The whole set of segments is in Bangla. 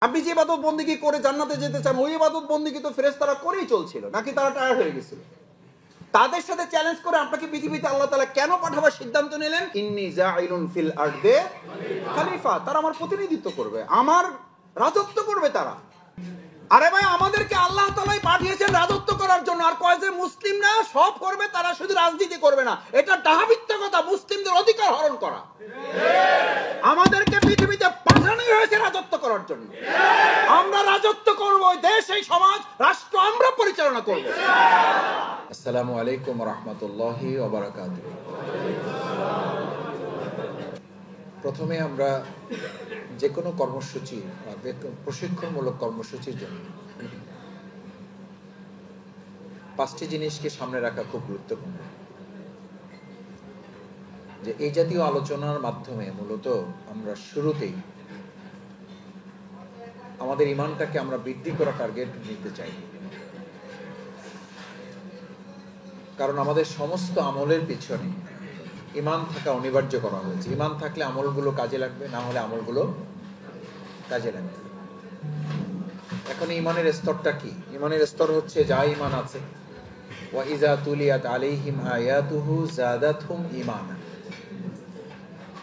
আপনি যে ইবাদত বন্দেগী করে জান্নাতে যেতে চান, ওই ইবাদত বন্দেগী তো ফেরেশতারা করেই চলছিল, নাকি তারা টায়ার্ড হয়ে গেছিল? তাদের সাথে চ্যালেঞ্জ করে আপনাকে পৃথিবীতে আল্লাহ তাআলা কেন পাঠাবার সিদ্ধান্ত নিলেন? ইন্নী জাইলুন ফিল আরদে খলিফা, তারা আমার প্রতিনিধিত্ব করবে, আমার রাজত্ব করবে তারা। আরে ভাই, আমাদেরকে আল্লাহ তাআলাই পাঠিয়েছেন রাজত্ব করার জন্য, আর কয় যে মুসলিমরা সব করবে, তারা শুধু রাজনীতি করবে না, এটা ডাহাবিত্যকতা, মুসলিমদের অধিকার হরণ করা। আমাদেরকে পৃথিবীতে পাঠানোই হয়েছে রাজত্ব করার জন্য। আমরা রাজত্ব করব, দেশ, এই সমাজ, রাষ্ট্র আমরা পরিচালনা করব। আসসালামু আলাইকুম ওয়া রাহমাতুল্লাহি ওয়া বারাকাতুহু। প্রথমে আমরা যে কোনো কর্মসূচি বা প্রশিক্ষণমূলক কর্মসূচির জন্য 5টি জিনিসকে সামনে রাখা খুব গুরুত্বপূর্ণ। যে এই জাতীয় আলোচনার মাধ্যমে মূলত আমরা শুরুতেই আমাদের ঈমানটাকে আমরা বৃদ্ধি করা টার্গেট নিতে চাই। কারণ আমাদের সমস্ত আমলের পিছনে ঈমান থাকা অনিবার্য করা হয়েছে। ঈমান থাকলে আমলগুলো কাজে লাগবে, না হলে আমলগুলো কাজে লাগবে। এখন ঈমানের স্তরটা কি? ঈমানের স্তর হচ্ছে যা ঈমান আছে, ওয়া ইযা তুলিয়াত আলাইহিম আয়াতুহু যাদাতহুম ঈমানা।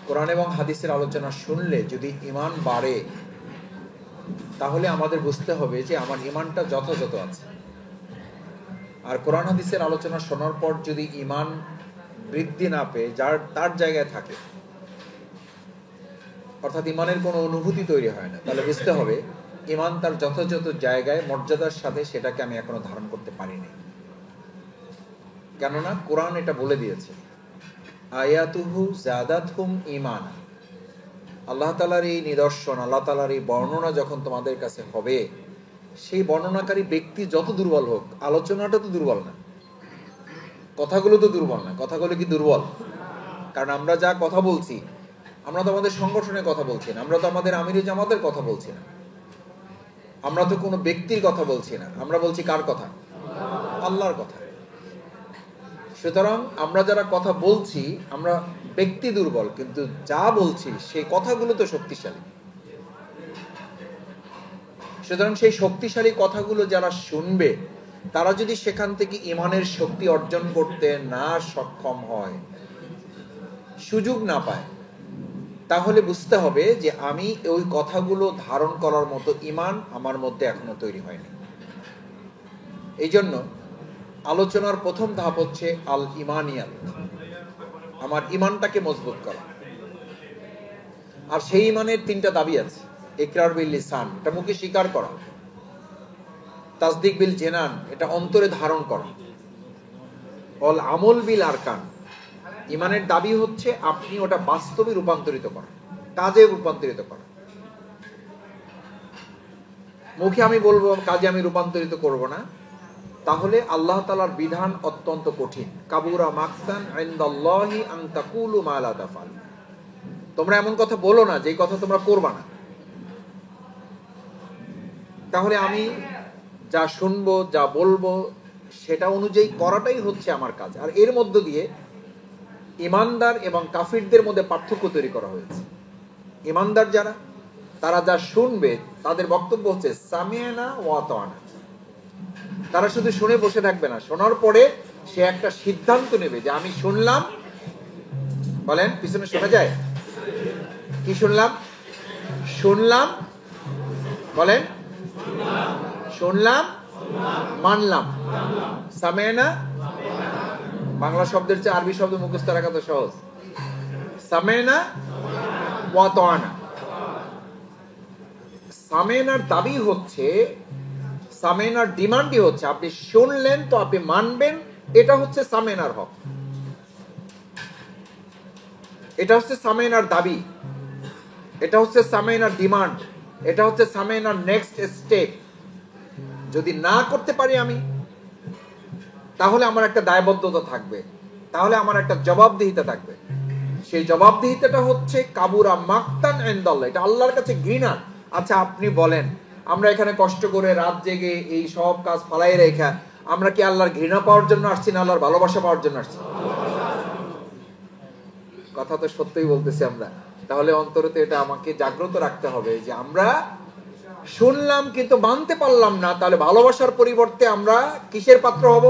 কোরআন এবং হাদিসের আলোচনা শুনলে যদি ঈমান বাড়ে, তাহলে আমাদের বুঝতে হবে যে আমার ঈমানটা যথাযথ আছে। আর কোরআন হাদিসের আলোচনা শোনার পর যদি ঈমান বৃদ্ধি না পেয়ে তার জায়গায় থাকে, অর্থাৎ ঈমানের কোনো অনুভূতি তৈরি হয় না, তাহলে বুঝতে হবে ঈমান তার যথাযথ জায়গায় মর্যাদার সাথে সেটাকে আমি এখনো ধারণ করতে পারিনি। কেননা কোরআন এটা বলে দিয়েছে, আয়াতুহু যাদাতহুম ঈমানা। আল্লাহ তাআলার এই নিদর্শন, আল্লাহ তাআলার এই বর্ণনা যখন তোমাদের কাছে হবে, সেই বর্ণনাকারী ব্যক্তি যত দুর্বল হোক, আলোচনাটা তো দুর্বল না, কথাগুলো তো দুর্বল না। কথাগুলো কি দুর্বল? কারণ আমরা যা কথা বলছি, আমরা তো আমাদের সংগঠনের কথা বলছি না, আমরা তো আমাদের আমিরে জামাতের কথা বলছি না, আমরা তো কোনো ব্যক্তির কথা বলছি না, আমরা বলছি কার কথা? আল্লাহর কথা। সুতরাং আমরা যারা কথা বলছি, আমরা ব্যক্তি দুর্বল, কিন্তু যা বলছি সেই কথাগুলো তো শক্তিশালী। সুতরাং সেই শক্তিশালী কথাগুলো যারা শুনবে, তারা যদি সেখান থেকে ঈমানের শক্তি অর্জন করতে না সক্ষম হয়, সুযোগ না পায়, তাহলে বুঝতে হবে যে আমি ওই কথাগুলো ধারণ করার মতো ঈমান আমার মধ্যে এখনো তৈরি হয়নি। এই জন্য আলোচনার প্রথম ধাপ হচ্ছে আল ঈমানিয়াত, আমার ঈমানটাকে মজবুত করা। আর সেই ঈমানের 3টা দাবি আছে। ইকরার বিল লিসান, এটা মুখে স্বীকার করা। তাসদিক বিল জিনান, এটা অন্তরে ধারণ করা। অল আমল বিল আরকান, ঈমানের দাবি হচ্ছে আপনি ওটা বাস্তবে রূপান্তরিত করা, কাজে রূপান্তরিত করা। মুখে আমি বলবো, কাজে আমি রূপান্তরিত করব না, তাহলে আল্লাহ তাআলার বিধান অত্যন্ত কঠিন। কাবুরা মাকতান ইনদাল্লাহি আন তাকুলু মা লা তাফআল। তোমরা এমন কথা বলো না যে কথা তোমরা করবা না। তাহলে আমি যা শুনবো, যা বলবো, সেটা অনুযায়ী করাটাই হচ্ছে আমার কাজ। আর এর মধ্য দিয়ে ঈমানদার এবং কাফিরদের মধ্যে পার্থক্য তৈরি করা হয়েছে। ঈমানদার যারা, তারা যা শুনবে, তাদের বক্তব্য হচ্ছে সামি'না ওয়া আতা'না। তারা শুধু শুনে বসে থাকবে না, শোনার পরে সে একটা সিদ্ধান্ত নেবে যে আমি শুনলাম। বলেন, পিছনে শোনা যায় কি? শুনলাম, শুনলাম, বলেন, শুনলাম, মানলাম। সামি'না বাংলা শব্দের চেয়ে আরবি শব্দ মুখস্থ রাখা তো সহজ। সামি'না ওয়া আতা'না। সামি'নার দাবি হচ্ছে, সামি'নার ডিমান্ডই হচ্ছে আপনি শুনলেন তো আপনি মানবেন। এটা হচ্ছে সামি'নার হক, এটা হচ্ছে সামি'নার দাবি, এটা হচ্ছে সামি'নার ডিমান্ড, এটা হচ্ছে সামি'নার নেক্সট স্টেপ। যদি না করতে পারি আমি, তাহলে আমার একটা দায়বদ্ধতা থাকবে, তাহলে আমার একটা জবাবদিহিতা থাকবে। সেই জবাবদিহিতাটা হচ্ছে কাবুরা মাকতান ইনদাল্লাহ, এটা আল্লাহর কাছে ঘৃণা। আচ্ছা আপনি বলেন, আমরা এখানে কষ্ট করে রাত জেগে এই সব কাজ ফালাই রেখা, আমরা কি আল্লাহর ঘৃণা পাওয়ার জন্য আসছি, না আল্লাহর ভালোবাসা পাওয়ার জন্য আসছি? কথা তো সত্যই বলতেছি আমরা। তাহলে অন্তরে তো এটা আমাকে জাগ্রত রাখতে হবে যে আমরা শুনলাম কিন্তু মানতে পারলাম না, তাহলে ভালোবাসার পরিবর্তে আমরা কিসের পাত্র হব?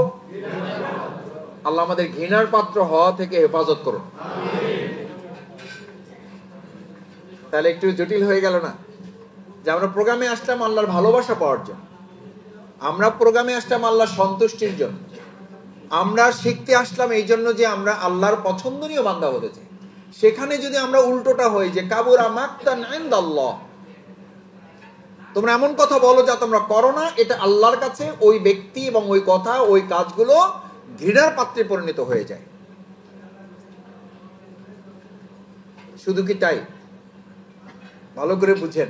আল্লাহ আমাদের ঘৃণার পাত্র হওয়া থেকে হেফাজত করুন। তাহলে একটু জটিল হয়ে গেল না? যে আমরা প্রোগ্রামে আসলাম আল্লাহর ভালোবাসা পাওয়ার জন্য, আমরা প্রোগ্রামে আসলাম আল্লাহর সন্তুষ্টির জন্য, আমরা শিখতে আসলাম এই জন্য যে আমরা আল্লাহর পছন্দনীয় বান্দা হতে চাই। সেখানে যদি আমরা উল্টোটা হই যে কাবুরা মাকতান ইনদাল্লাহ, তোমরা এমন কথা বলো যা তোমরা করো না, এটা আল্লাহর কাছে ওই ব্যক্তি এবং ওই কথা ওই কাজগুলো ঘৃণার পাত্রে পরিণত হয়ে যায়। শুধু কি তাই? ভালো করে বুঝেন,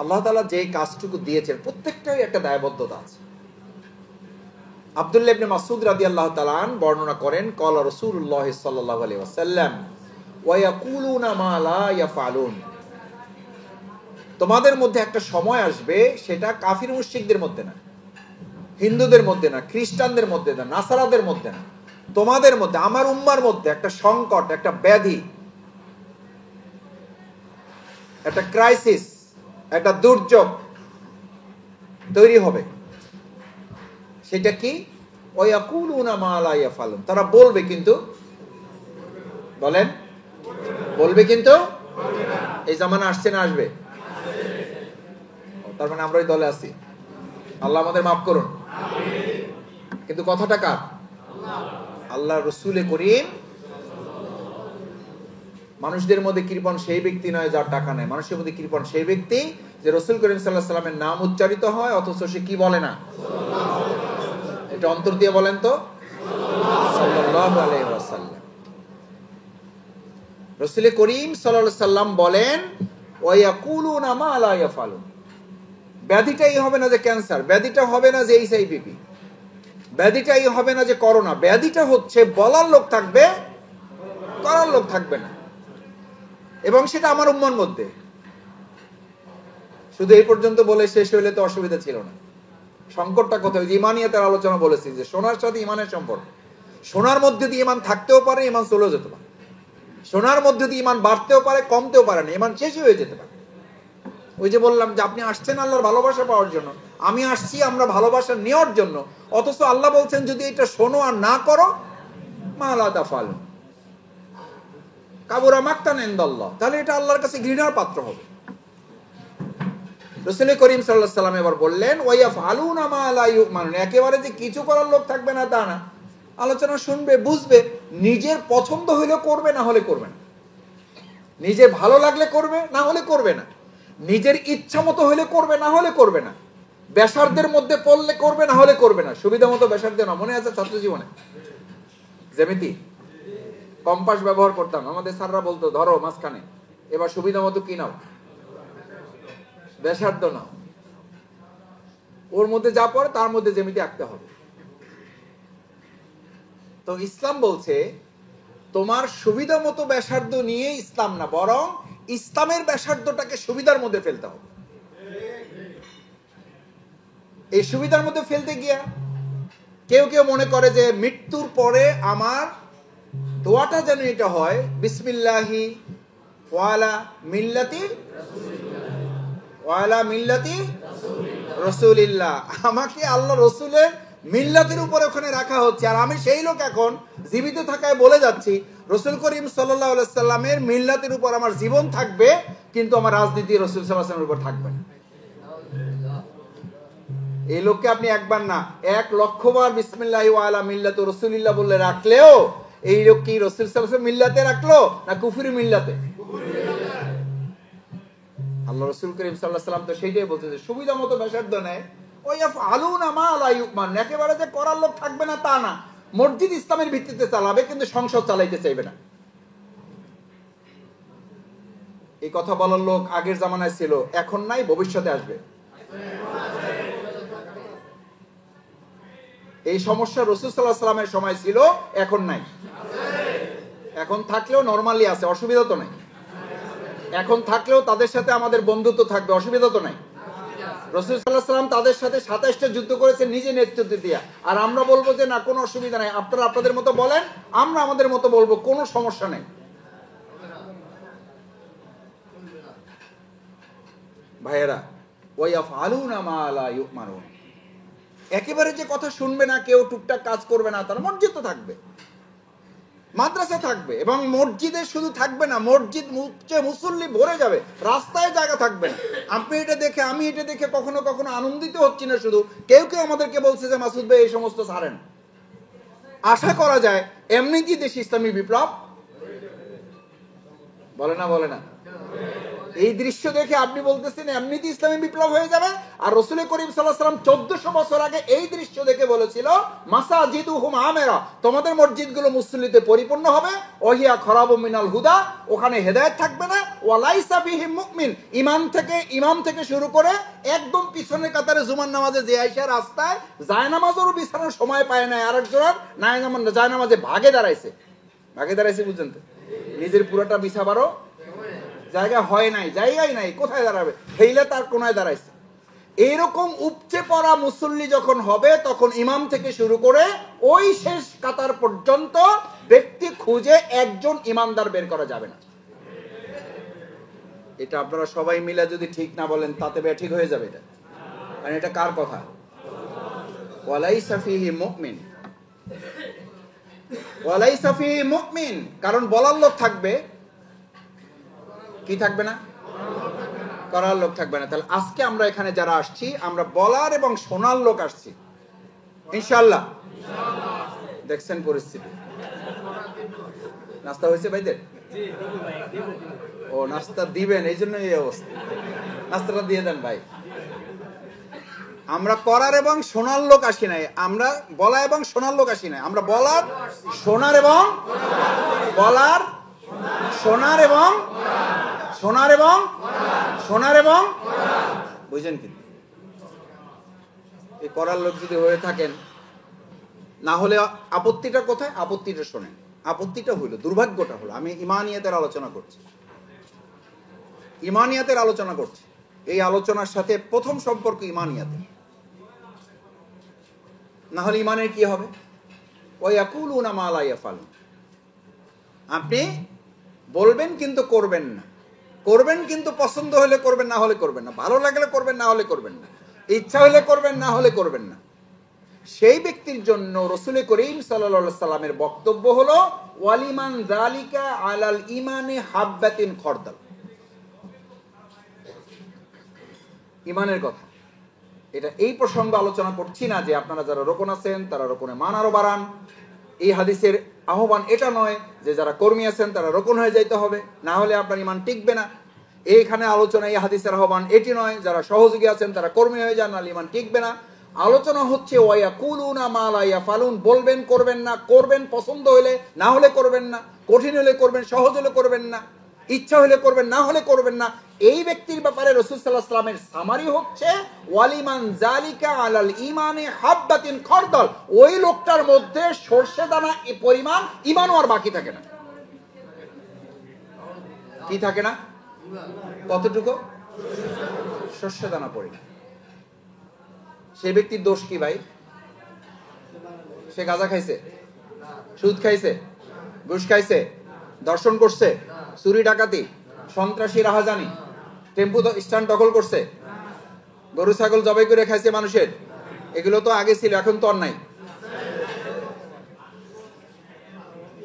আল্লাহ তাআলা যে কাজটুকু দিয়েছেন প্রত্যেকটাই একটা দায়বদ্ধতা আছে। আব্দুল্লাহ ইবনে মাসউদ রাদিয়াল্লাহু তাআলা বর্ণনা করেন, ক্বালা রাসূলুল্লাহ সাল্লাল্লাহু আলাইহি ওয়াসাল্লাম ওয়া ইয়াকুলুনা মা লা ইয়াফআলুন। তোমাদের মধ্যে একটা সময় আসবে, সেটা কাফির মুশরিকদের মধ্যে না, হিন্দুদের মধ্যে না, খ্রিস্টানদের মধ্যে না, নাসারাদের মধ্যে না, তোমাদের মধ্যে, আমার উম্মার মধ্যে একটা সংকট, একটা ব্যাধি, একটা ক্রাইসিস, একটা দুর্যোগ তৈরি হবে। সেটা কি? ওয়ায়াকুলুনা মা লা ইয়াফআলুন, তারা বলবে কিন্তু বলেন, বলবে কিন্তু এই জামানা আসছে না আসবে? তার মানে আমরা ওই দলে আছি। আল্লাহ আমাদের মাফ করুন। কিন্তু কথাটা কার? আল্লাহ রসুল করিম। মানুষদের মধ্যে কৃপণ সেই ব্যক্তি নয় যার টাকা নেই, মানুষের মধ্যে কৃপণ সেই ব্যক্তি যে রসুল করিম সাল্লাল্লাহু আলাইহি ওয়াসাল্লামের নাম উচ্চারিত হয় অথচ সে কি বলে না। এটা অন্তর দিয়ে বলেন তো, সাল্লাল্লাহু আলাইহি ওয়াসাল্লাম। রসুল করিম সাল্লাল্লাহু আলাইহি ওয়াসাল্লাম বলেন ওয়ায়াকুলুনা মা লা ইয়াফআলুন। ব্যাধিটাই হবে না যে ক্যান্সার, ব্যাধিটা হবে না যে এইচআইভি, ব্যাধিটাই হবে না যে করোনা, ব্যাধিটা হচ্ছে বলার লোক থাকবে, করার লোক থাকবে না। এবং সেটা আমার উম্মার মধ্যে। শুধু এই পর্যন্ত বলে শেষ হইলে তো অসুবিধা ছিল না। সংকটটা কোথায়? ইমানিয়াতের আলোচনা বলেছি যে সোনার সাথে ইমানের সম্পর্ক। সোনার মধ্যে দিয়ে ইমান থাকতেও পারে, ইমান চলেও যেতে পারে। সোনার মধ্যে দিয়ে ইমান বাড়তেও পারে, কমতেও পারে না, ইমান শেষই হয়ে যেতে পারে। ওই যে বললাম যে আপনি আসছেন আল্লাহর ভালোবাসা পাওয়ার জন্য, আমি আসছি আমরা ভালোবাসা নেওয়ার জন্য, অথচ আল্লাহ বলছেন যদি এটা শোনো আর না করো মা লা তাফআলুন কাবুরা মাকতান ইনদাল্লাহ, তাহলে এটা আল্লাহর কাছে ঘৃণার পাত্র হবে। রাসূল করিম সাল্লাল্লাহু আলাইহি ওয়াসাল্লাম এবার বললেন ওয়ায়াফআলুনা মা লা ইউমানুন, একেবারে যে কিছু করার লোক থাকবে না তা না, আলোচনা শুনবে, বুঝবে, নিজের পছন্দ হইলে করবে, না হলে করবে না, নিজের ভালো লাগলে করবে, না হলে করবে না, নিজের ইচ্ছা মতো হইলে করবে, না হলে করবে না, ব্যাসার্ধের মধ্যে পড়লে করবে, না হলে করবে না। সুবিধা মতো ব্যাসার্ধ না, মনে আছে ছাত্র জীবনে জ্যামিতি কম্পাস ব্যবহার করতাম, আমাদের স্যাররা বলতো ধরো মাঝখানে, এবার সুবিধা মতো কি নাও, ব্যাসার্ধ নাও, ওর মধ্যে যা পড়ে তার মধ্যে জ্যামিতি আঁকতে হবে। তো ইসলাম বলছে তোমার সুবিধা মতো ব্যাসার্ধ নিয়ে ইসলাম না, বরং ইসলামের ব্যাসার্ধটাকে সুবিধার মধ্যে ফেলতে হবে। এই সুবিধার মধ্যে ফেলতে গিয়া কেউ কেউ মনে করে যে মৃত্যুর পরে আমার দোয়াটা যেন এটা হয় বিসমিল্লাহি ওয়ালা মিল্লাতি রাসূলিল্লাহ, আমাকে আল্লাহ রসুলের মিল্লাতের উপরে ওখানে রাখা হচ্ছে, আর আমি সেই লোক এখন জীবিত থাকায় বলে যাচ্ছি রসুল করিম সাল্লাল্লাহু আলাইহি ওয়াসাল্লামের মিল্লাতের উপর আমার জীবন থাকবে, কিন্তু আমার রাজনীতি রসুল সাল্লাল্লাহু আলাইহি ওয়াসাল্লামের উপর থাকবে না। এই লোককে আপনি একবার না 1,00,000 বার বিসমিল্লাহি ওয়া আলা মিল্লাতি রাসূলিল্লাহ বলে রাখলেও এই লোক কি রাসূল সাল্লাল্লাহু আলাইহি ওয়াসাল্লাম মিল্লাতে রাখলো না কুফরি মিল্লাতে? আল্লাহ রাসূল করিম সাল্লাল্লাহু আলাইহি ওয়াসাল্লাম তো সেইটাই বলতে যে সুবিধা মতো ব্যাসার্ধ নেয়, ওয়ায়াফআলুনা মা লা ইউমান, একেবারে যে করার লোক থাকবে না তা না, মসজিদ ইসলামের ভিত্তিতে চালাবে কিন্তু সংসদ চালাইতে চাইবে না। এই কথা বলার লোক আগের জামানায় ছিল, এখন নাই, ভবিষ্যতে আসবে। এই সমস্যা রাসূল সাল্লাল্লাহু আলাইহি ওয়াসাল্লামের সময় ছিল, এখন নাই। এখন থাকলেও নরমালি আছে, অসুবিধা তো নাই। এখন থাকলেও তাদের সাথে আমাদের বন্ধুত্ব থাকবে, অসুবিধা তো নাই। রাসূল সাল্লাল্লাহু আলাইহি ওয়াসাল্লাম তাদের সাথে 27টা যুদ্ধ করেছেন নিজে নেতৃত্ব দিয়া, আর আমরা বলবো যে না কোনো অসুবিধা নাই, আপনারা আপনাদের মতো বলেন, আমরা আমাদের মতো বলবো, কোনো সমস্যা নেই। ভাইয়েরা, ওয়া ইয়াফআলুনা মা লা ইউমারুন। একেবারে যে কথা শুনবে না, কেউ টুকটাক কাজ করবে না, তার মসজিদ তো থাকবে, মাদ্রাসা থাকবে, এবং মসজিদে শুধু থাকবে না, মসজিদ মুসল্লি ভরে যাবে, রাস্তায় জায়গা থাকবে না। আপনি এটা দেখে, আমি এটা দেখে কখনো কখনো আনন্দিত হচ্ছি না। শুধু কেউ কেউ আমাদেরকে বলছে যে মাসুদ ভাই এই সমস্ত ছাড়েন। আশা করা যায় এমনি কি দেশে ইসলামী বিপ্লব বলে না, বলে না? এই দৃশ্য দেখে আপনি বলতেছেন এমনিতে ইসলামী বিপ্লব হয়ে যাবে। আর রাসূল করিম সাল্লাল্লাহু আলাইহি ওয়াসাল্লাম 1400 বছর আগে এই দৃশ্য দেখে বলেছিল মাসাজিদুহুম আমেরা, তোমাদের মসজিদগুলো মুসল্লিতে পরিপূর্ণ হবে, ওহিয়া খরাবু মিনাল হুদা, ওখানে হেদায়েত থাকবে না, ওয়ালাইসা ফিহিম মুমিন, ইমাম থেকে শুরু করে একদম পিছনের কাতারে জুমার নামাজে যে আয়েশা রাস্তায় জায়নামাজেরও বিছানোর সময় পায় না, আরেকজনের জায়নামাজে ভাগে দাঁড়াইছে বুঝছেন তো, নিজের পুরোটা বিছাবারও জায়গা হয় নাই, জায়গাই নাই, কোথায় দাঁড়াবে, হেইলে তার কোনায় দাঁড়াইছে। এইরকম উপচে পড়া মুসল্লি যখন হবে, তখন ইমাম থেকে শুরু করে ওই শেষ কাতার পর্যন্ত ব্যক্তি খুঁজে একজন ইমানদার বের করা যাবে না। এটা আপনারা সবাই মিলে যদি ঠিক না বলেন, তাতে ঠিক হয়ে যাবে এটা। আর এটা কার কথা? ওয়ালাইসা ফিহি মুমিন, ওয়ালাইসা ফিহি মুমিন, কারণ বলার লোক থাকবে, কি থাকবে না? করার লোক থাকবে না। তাহলে আজকে আমরা এখানে যারা আসছি, আমরা বলার এবং শোনার লোক আসছি ইনশাআল্লাহ। দেখছেন পরিস্থিতি। নাস্তা হয়েছে ভাইদের? ও নাস্তা দিবেন, এই জন্য এই অবস্থা। নাস্তাটা দিয়ে দেন ভাই। আমরা করার এবং শোনার লোক আসি নাই, আমরা বলা এবং শোনার লোক আসি নাই। আমরা বলার, শোনার এবং বলার, শোনার এবং শোনার এবং শোনার এবং বুঝছেন কি? এই করার লোক যদি হয়ে থাকেন, না হলে আপত্তিটা কোথায়? আপত্তিটা শোনেন। আপত্তিটা হইল, দুর্ভাগ্যটা হলো, আমি ইমানিয়াতের আলোচনা করছি, ইমানিয়াতের আলোচনা করছি। এই আলোচনার সাথে প্রথম সম্পর্ক ইমানিয়াতের, না হলে ইমানের কি হবে? ওয়া ইয়াকুলুনা মা লা ইয়াফালুন। আপনি বলবেন কিন্তু করবেন না, করবেন কিন্তু পছন্দ হলে করবেন, না হলে করবেন না, ভালো লাগলে করবেন, না হলে করবেন না, ইচ্ছা হলে করবেন, না হলে করবেন না। সেই ব্যক্তির জন্য রাসূল করিম সাল্লাল্লাহু আলাইহি সাল্লামের বক্তব্য হলো ওয়ালিমান যালিকা আলাল ইমানি হাববাতিন খরদাল। ইমানের কথা এটা। এই প্রসঙ্গ আলোচনা করছি না যে আপনারা যারা রোকন আছেন তারা রোকনে মান আরো বাড়ান। এই হাদিসের আহ্বান এটা নয় যে যারা কর্মী আছেন তারা রোকন হয়ে যাইতে হবে, না হলে আপনার ইমান টিকবে না। এইখানে আলোচনা, এই হাদিসের আহ্বান এটি নয় যারা সহযোগী আছেন তারা কর্মী হয়ে যান, নাহলে ইমান টিকবে না। আলোচনা হচ্ছে ওয়া ইয়াকুলুনা মা লা ইয়াফালুন, বলবেন করবেন না, করবেন পছন্দ হলে, না হলে করবেন না, কঠিন হলে করবেন, সহজ হলে করবেন না, ইচ্ছা হলে করবেন, না হলে করবেন না। এই ব্যক্তির ব্যাপারে রাসূল সাল্লাল্লাহু আলাইহি ওয়াসাল্লামের সামারি হচ্ছে ওয়ালিমান যালিকা আলাল ঈমানি হাববাতিন খরদাল। ওই লোকটার মধ্যে সরষে দানা পরিমাণ ঈমানও আর বাকি থাকে না। কি থাকে না? কতটুকু? সরষে দানা পরিমাণ। সেই ব্যক্তির দোষ কি ভাই? সে গাঁজা খাইছে, সুদ খাইছে, ঘুষ খাইছে, দর্শন করছে, চুরি ডাকাতি, সন্ত্রাসী রাহাজানি, টেম্পু স্ট্যান্ড দখল করছে, গরু ছাগল জবাই করে খাইছে মানুষের, এগুলো তো আগে ছিল, এখন তো আর নাই।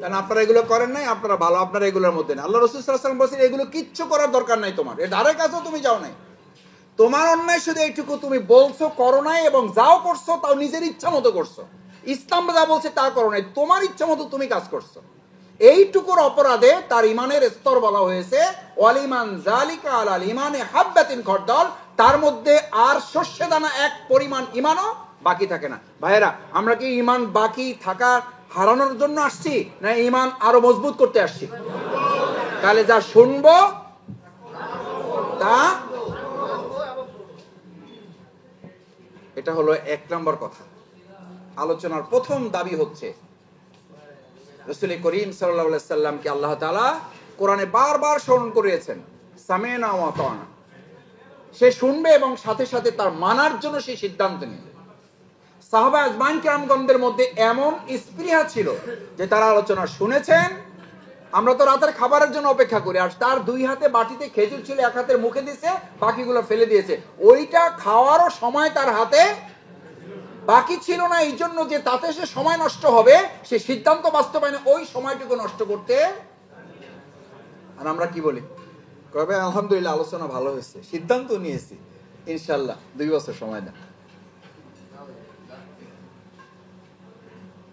কারণ আপনারা এগুলো করেন নাই, আপনারা ভালো, আপনারা এগুলোর মধ্যে না। আল্লাহ রাসূল সাল্লাল্লাহু আলাইহি ওয়াসাল্লাম বলেছেন এগুলো কিচ্ছু করার দরকার নাই তোমার, এর ধারে কাছেও তুমি যাও নাই। তোমার অন্যায় শুধু এইটুকু, তুমি বলছো করো নাই, এবং যাও করছো তাও নিজের ইচ্ছা মতো করছো। ইসলাম যা বলছে তা করো নাই, তোমার ইচ্ছা মতো তুমি কাজ করছো। এইটুকুর অপরাধে তার ইমানের স্তর বলা হয়েছে ওয়ালিমান যালিকা আলাল ইমানে হাববাতিন খরদাল। তার মধ্যে আর সর্ষে দানা এক পরিমাণ ইমানও বাকি থাকে না। ভাইয়েরা, আমরা কি ইমান বাকি থাকা হারানোর জন্য আসছি, না ইমান আরো মজবুত করতে আসছি? তাহলে যা শুনবো তা, এটা হলো এক নম্বর কথা। আলোচনার প্রথম দাবি হচ্ছে রাসূল করিম সাল্লাল্লাহু আলাইহি সাল্লামকে আল্লাহ তাআলা কোরআনে বারবার স্মরণ করিয়েছেন সামি'না ওয়া আতা'না। সে শুনবে এবং সাথে সাথে তার মানার জন্য সে সিদ্ধান্ত নেবে। সাহাবা আজমাইন কিরামগণদের মধ্যে এমন স্পৃহা ছিল যে তারা আলোচনা শুনেছেন আমরা তো রাতের খাবারের জন্য অপেক্ষা করি, আর তার দুই হাতে বাটিতে খেজুর ছিল, এক হাতের মুখে দিয়েছে, বাকিগুলো ফেলে দিয়েছে। ওইটা খাওয়ারও সময় তার হাতে বাকি ছিল না, এই জন্য যে তাতে সে সময় নষ্ট হবে, সে সিদ্ধান্ত বাস্তবায়নে ওই সময়টুকু নষ্ট করতে। আর আমরা কি বলি, কবে আলহামদুলিল্লাহ আলোচনা ভালো হয়েছে, সিদ্ধান্ত নিয়েছি, ইনশাল্লাহ 2 বছর সময় দেন।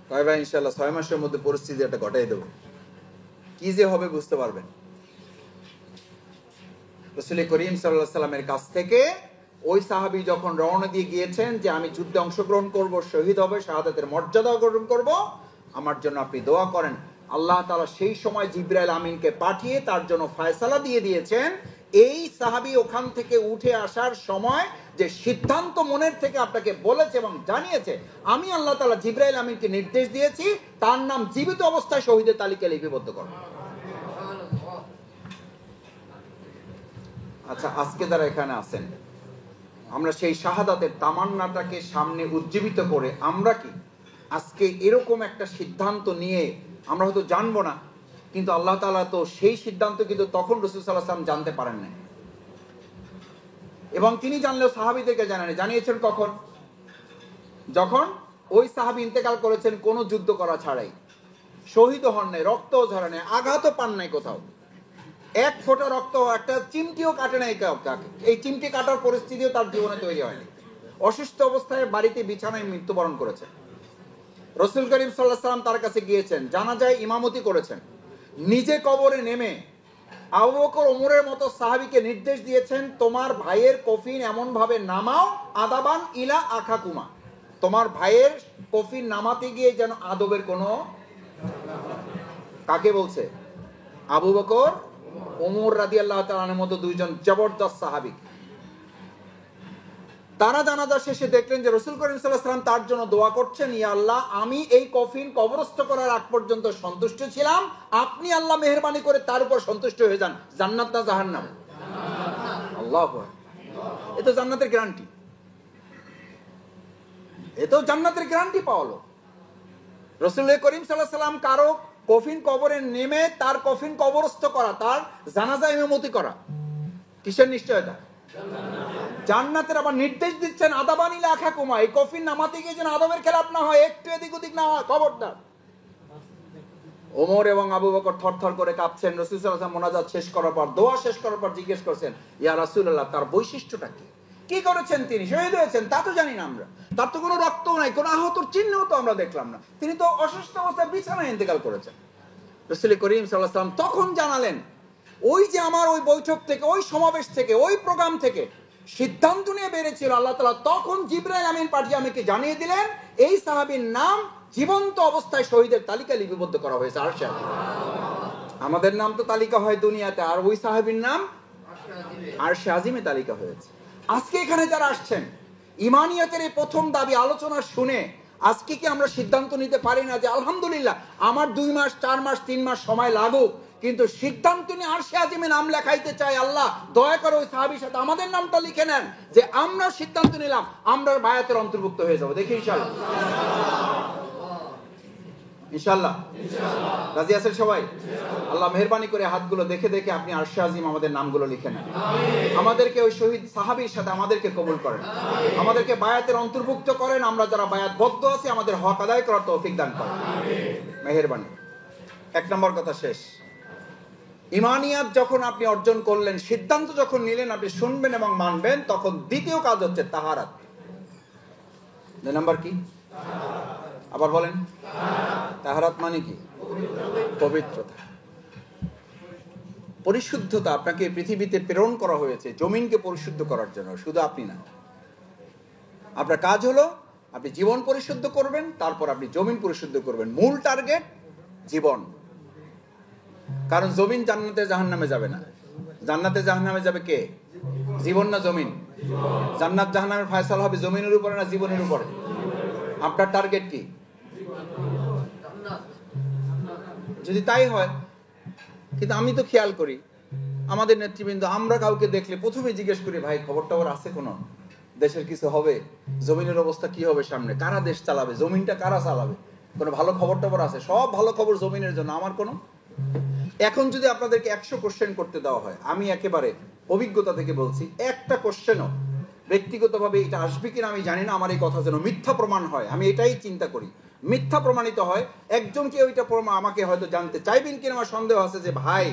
কয় ভাই ইনশাল্লাহ 6 মাসের মধ্যে পরিস্থিতি একটা ঘটাই দেবো, কি যে হবে বুঝতে পারবেন। রাসূল করিম সাল্লাল্লাহু আলাইহি সাল্লামের কাছ থেকে ওই সাহাবী যখন রওনা দিয়ে গিয়েছেন যে আমি যুদ্ধে অংশগ্রহণ করব, শহীদ হবে, শাহাদাতের মর্যাদা গ্রহণ করব, আমার জন্য আপনি দোয়া করেন। আল্লাহ তাআলা সেই সময় জিবরাইল আমিনকে পাঠিয়ে তার জন্য ফয়সালা দিয়ে দিয়েছেন। এই সাহাবী ওখান থেকে উঠে আসার সময় যে সিদ্ধান্ত মনের থেকে আপনাকে বলেছে এবং জানিয়েছে, আমি আল্লাহ তাআলা জিবরাইল আমিনকে নির্দেশ দিয়েছি তার নাম জীবিত অবস্থায় শহীদের তালিকায় লিপিবদ্ধ করো। আচ্ছা, আজকে যারা এখানে আছেন, আমরা সেই শাহাদাতের তামান্নাটাকে সামনে উজ্জীবিত করে আমরা কি আজকে এরকম একটা সিদ্ধান্ত নিয়ে, আমরা হয়তো জানবো না, কিন্তু আল্লাহ তাআলা তো সেই সিদ্ধান্ত কিন্তু তখন রাসূল সাল্লাল্লাহু আলাইহি ওয়াসাল্লাম জানতে পারেন না, এবং তিনি জানলেও সাহাবীদেরকে জানিয়েছেন কখন? যখন ওই সাহাবী ইন্তেকাল করেছেন কোনো যুদ্ধ করা ছাড়াই, শহীদ হন নাই, রক্তও ঝরে নাই, আঘাতও পান নাই কোথাও, এক ফোঁটা রক্ত, একটা চিমটিও কাটে নাই কাউকে, এই চিমটি কাটার পরিস্থিতিও তার জীবনে তৈরি হয়নি। অসুস্থ অবস্থায় বাড়িতে বিছানায় মৃত্যুবরণ করেছে। রাসূল করিম সাল্লাল্লাহু আলাইহি ওয়াসাল্লাম তার কাছে গিয়েছেন, জানাজায় ইমামতি করেছেন, নিজে কবরে নেমে আবু বকর ওমরের মতো সাহাবীকে নির্দেশ দিয়েছেন, তোমার ভাইয়ের কফিন এমন ভাবে নামাও আদাবান ইলা আখাকুমা, তোমার ভাইয়ের কফিন নামাতে গিয়ে যেন আদবের কোনো, কাকে বলছে? আবু বকর ওমর রাদিয়াল্লাহু তাআলা আনহুর মতো দুইজন জবরদস্ত সাহাবী। তারা জানাজা শেষে দেখলেন যে রাসূল করিম সাল্লাল্লাহু আলাইহি ওয়াসাল্লাম তার জন্য দোয়া করছেন, ইয়া আল্লাহ, আমি এই কফিন কবরস্থ করার আগ পর্যন্ত সন্তুষ্ট ছিলাম, আপনি আল্লাহ মেহেরবানি করে তার উপর সন্তুষ্ট হয়ে যান, জান্নাত না জাহান্নাম? আল্লাহু আকবার। এ তো জান্নাতের গ্যারান্টি, এ তো জান্নাতের গ্যারান্টি পাওয়ালো। রাসূল করিম সাল্লাল্লাহু আলাইহি ওয়াসাল্লাম কারো কফিন কবরে নেমে তার কফিন কবরস্থ করা, তার জানাজা ইমামতি করা, কিসের নিশ্চয়তা? জান্নাতের। আবার নির্দেশ দিচ্ছেন আদাবানি লাখা কুমা, এই কফিন নামাতে গিয়ে যেন আদবের খেলাপ না হয়, একটু এদিক ওদিক না হয়, খবরদার। ওমর এবং আবু বকর থরথর করে কাঁপছেন। রাসূল সাল্লাল্লাহু আলাইহি ওয়াসাল্লাম মুনাজাত শেষ করার পর, দোয়া শেষ করার পর জিজ্ঞেস করছেন, ইয়া রাসূলুল্লাহ, তার বৈশিষ্ট্যটা কি? কি করেছেন তিনি? শহীদ হয়েছেন তা তো জানি না আমরা, তার তো কোনো রক্তও নাই, কোনো আহতর চিহ্নও তো আমরা দেখলাম না, তিনি তো অসুস্থ অবস্থায় বিছানায় ইন্তেকাল করেছেন। রাসূল করিম সাল্লাল্লাহু আলাইহি ওয়াসাল্লাম তখন জানালেন, ওই যে আমার ওই বৈঠক থেকে, ওই সমাবেশ থেকে, ওই প্রোগ্রাম থেকে সিদ্ধান্ত নিয়ে বেরিয়েছিল আল্লাহ তাআলা, তখন জিবরাইল আমিন পাঠিয়ে আমাকে জানিয়ে দিলেন এই সাহাবীর নাম জীবন্ত অবস্থায় শহীদের তালিকায় লিপিবদ্ধ করা হয়েছে আরশে আজিমে। আমাদের নাম তো তালিকা হয় দুনিয়াতে, আর ওই সাহাবীর নাম আরশে আজিমে তালিকা হয়েছে। আজকে এখানে যারা আসছেন, ইমানিয়াতের এই প্রথম দাবি আলোচনা শুনে আজকে কি আমরা সিদ্ধান্ত নিতে পারি না যে আলহামদুলিল্লাহ আমার 2 মাস 4 মাস 3 মাস সময় লাগুক, কিন্তু সিদ্ধান্ত নিয়ে আরশে আজিমে নাম লেখাইতে চাই, আল্লাহ দয়া করে ওই সাহাবীর সাথে আমাদের নামটা লিখে নেন, যে আমরা সিদ্ধান্ত নিলাম আমরা বায়াতের অন্তর্ভুক্ত হয়ে যাব। দেখি ইনশাআল্লাহ, ইনশাআল্লাহ রাজি আছেন সবাই? আল্লাহ মেহেরবানি করে হাতগুলো দেখে দেখে আপনি আরশে আজিম আমাদের নামগুলো লিখে নেন, আমাদেরকে ওই শহীদ সাহাবীর সাথে আমাদেরকে কবুল করেন, আমাদেরকে বায়াতের অন্তর্ভুক্ত করেন, আমরা যারা বায়াতবদ্ধ আছি আমাদের হক আদায় করার তৌফিক দান করেন, মেহেরবানি। 1 নম্বর কথা শেষ। ইমানিয়াত যখন আপনি অর্জন করলেন, সিদ্ধান্ত যখন নিলেন আপনি শুনবেন এবং মানবেন, তখন দ্বিতীয় কাজ হচ্ছে তাহারাত। 2 নম্বর কি? আবার বলেন। তাহারাত মানে কি? পবিত্রতা, পরিশুদ্ধতা। আপনাকে পৃথিবীতে প্রেরণ করা হয়েছে জমিনকে পরিশুদ্ধ করার জন্য, শুধু আপনি না। আপনার কাজ হলো আপনি জীবন পরিশুদ্ধ করবেন, তারপর আপনি জমিন পরিশুদ্ধ করবেন। মূল টার্গেট জীবন, কারণ জমিন জান্নাতে জাহান্নামে যাবে না। জান্নাতে জাহান্নামে যাবে কে? জীবন না জমিন? জান্নাত জাহান্নামের ফয়সালা হবে জমিনের উপরে না জীবনের উপরে? আপনার টার্গেট কি? যদি তাই হয়, কিন্তু আমি তো খেয়াল করি আমাদের নেতৃবৃন্দ, আমরা কাউকে দেখলে প্রথমে জিজ্ঞেস করি, ভাই খবর টবর আছে কোনো? দেশের কিছু হবে? জমিনের অবস্থা কি হবে সামনে? কারা দেশ চালাবে? জমিনটা কারা চালাবে? কোনো ভালো খবর টবর আছে? সব ভালো খবর জমিনের জন্য, আমার কোনো। এখন যদি আপনাদেরকে 100 কোশ্চেন করতে দেওয়া হয়, আমি একেবারে অভিজ্ঞতা থেকে বলছি, একটা কোশ্চেনও ব্যক্তিগতভাবে এটা আসবে কিনা আমি জানি না, আমার এই কথা যেন মিথ্যা প্রমাণ হয়, আমি এটাই চিন্তা করি, মিথ্যা প্রমাণিত হয়, একজনকে ওইটা আমাকে হয়তো জানতে চাইবেন কিনা আমার সন্দেহ আছে যে ভাই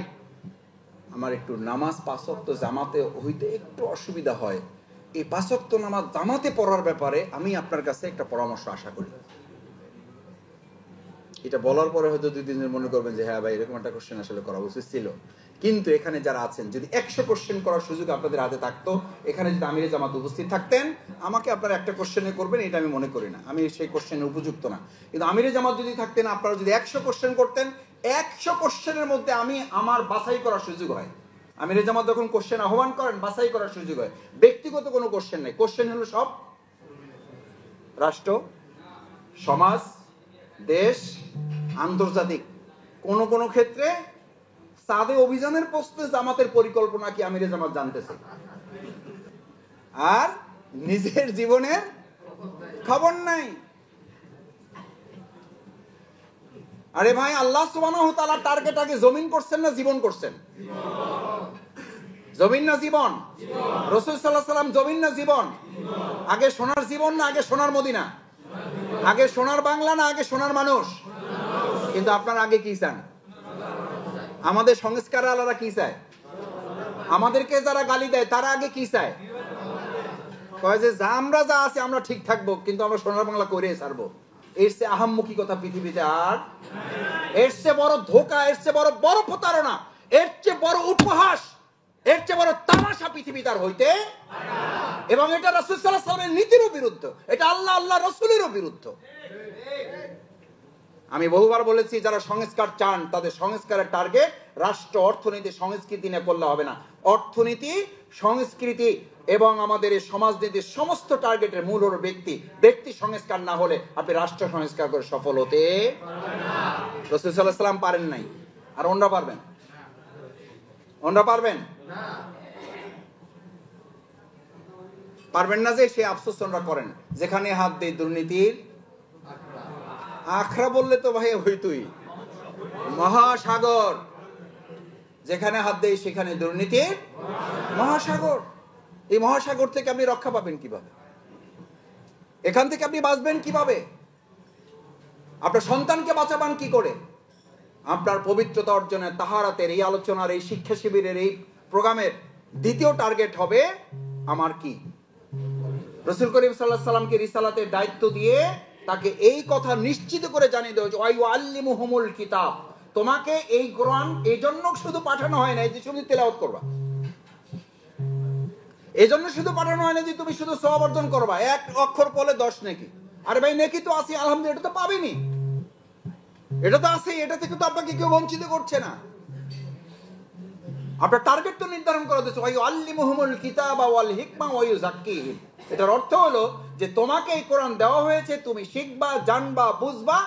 আমার একটু নামাজ 5 ওয়াক্ত জামাতে হইতে একটু অসুবিধা হয়, এই 5 ওয়াক্ত নামাজ জামাতে পড়ার ব্যাপারে আমি আপনার কাছে একটা পরামর্শ আশা করি। এটা বলার পরে হয়তো 2 দিনের মনে করবেন যে হ্যাঁ ভাই এরকম একটা কোশ্চেন আসলে করা উচিত ছিল। কিন্তু এখানে যারা আছেন, যদি 100 কোশ্চেন করার সুযোগ আপনাদের হাতে থাকতো, এখানে যদি আমিরে জামাত উপস্থিত থাকতেন, আমাকে আপনারা একটা কোশ্চেনে করবেন এটা আমি মনে করি না, আমি সেই কোশ্চেনে উপযুক্ত না। কিন্তু আমিরে জামাত যদি থাকতেন, আপনারা যদি 100 কোশ্চেন করতেন, 100 কোশ্চেনের মধ্যে আমি আমার বাছাই করার সুযোগ হয়। আমিরে জামাত যখন কোশ্চেন আহ্বান করেন, বাছাই করার সুযোগ হয়। ব্যক্তিগত কোনো কোশ্চেন নেই, কোশ্চেন হলো সব রাষ্ট্র, সমাজ, দেশ, আন্তর্জাতিক। কোন কোন ক্ষেত্রে সাদে অভিযানের প্রশ্নে জামাতের পরিকল্পনা কি আমিরে জামাত জানতেছে, আর নিজের জীবনের খবর নাই। আরে ভাই, আল্লাহ সুবহানাহু ওয়া তাআলা টার্গেট আগে জমিন করছেন না জীবন করছেন? জমিন না জীবন? রাসূল সাল্লাল্লাহু আলাইহি সাল্লাম জমিন না জীবন? আগে সোনার জীবন না আগে সোনার মদিনা? আগে সোনার বাংলা না আগে সোনার মানুষ? কিন্তু আপনারা আগে কি চান? আমাদের সংস্কার আলারা কি চায়? আমাদেরকে যারা গালি দেয় তারা আগে কি চায়? কয় যে আমরা যা আছে আমরা ঠিক থাকবো, কিন্তু আমরা সোনার বাংলা করে ছাড়বো। এর চেয়ে আহাম্মকি কথা পৃথিবীতে আর, এর চেয়ে বড় ধোঁকা, এর চেয়ে বড় বড় প্রতারণা, এর চেয়ে বড় উপহাস, এর চেয়ে বড় তামাশা পৃথিবীতে আর হইতে। এবং এটা রাসূল সাল্লাল্লাহু আলাইহি ওয়াসাল্লামের নীতিরও বিরুদ্ধ, এটা আল্লাহ রাসূলেরও বিরুদ্ধ। আমি বহুবার বলেছি, যারা সংস্কার চান তাদের সংস্কারের টার্গেট রাষ্ট্র, অর্থনীতি, সংস্কৃতি নিয়ে করলে হবে না। অর্থনীতি, সংস্কৃতি এবং আমাদের এই সমাজনীতির সমস্ত টার্গেটের মূল হলো ব্যক্তি। ব্যক্তি সংস্কার না হলে আপনি রাষ্ট্র সংস্কার করে সফল হতে পারবেন না। রাসূল সাল্লাল্লাহু আলাইহি ওয়াসাল্লাম পারেন নাই, আর ওনরা পারবেন? ওনরা পারবেন? পারবেন না যে সে আফসোস ওনরা করেন। যেখানে হাত দেয় দুর্নীতির আখড়া, বললে তো ভাই হইতই মহাসাগর, যেখানে হাত দেয় সেখানে দুর্নীতির মহাসাগর। এই মহাসাগর থেকে আপনি রক্ষা পাবেন কিভাবে? এখান থেকে আপনি বাঁচবেন কিভাবে? আপনার সন্তানকে বাঁচাবেন কি করে? আপনার পবিত্রতা অর্জনের, তাহারাতের এই আলোচনার, এই শিক্ষা শিবিরের, এই প্রোগ্রামের দ্বিতীয় টার্গেট হবে আমার কি? রাসূল করিম সাল্লাল্লাহু আলাইহি সাল্লামকে রিসালাতের দায়িত্ব দিয়ে তাকে এই কথা নিশ্চিত করে জানিয়ে দেওয়া, ওয়া ইউআল্লিমুহুমুল কিতাব, তোমাকে এই কোরআন এই জন্য শুধু পাঠানো হয় না যে শুধু তেলাওয়াত করবা, এই জন্য শুধু পাঠানো হয় না যে তুমি শুধু সওয়াব অর্জন করবা, 1 অক্ষর পড়লে 10 নেকি। আরে ভাই, নেকি তো আছে, আলহামদুলিল্লাহ, এটা তো পাবেনি, এটা তো আছে, এটা থেকে তো আপনাকে কেউ বঞ্চিত করছে না। আপনার টার্গেট তো নির্ধারণ করা হয়েছে, ওয়া ইউআল্লিমুহুমুল কিতাবা ওয়াল হিকমা ওয়া ইউযাক্কিহিম। এটার অর্থ হলো যে তোমাকে এই কোরআন দেওয়া হয়েছে, তুমি শিখবা, জানবা, বুঝবা,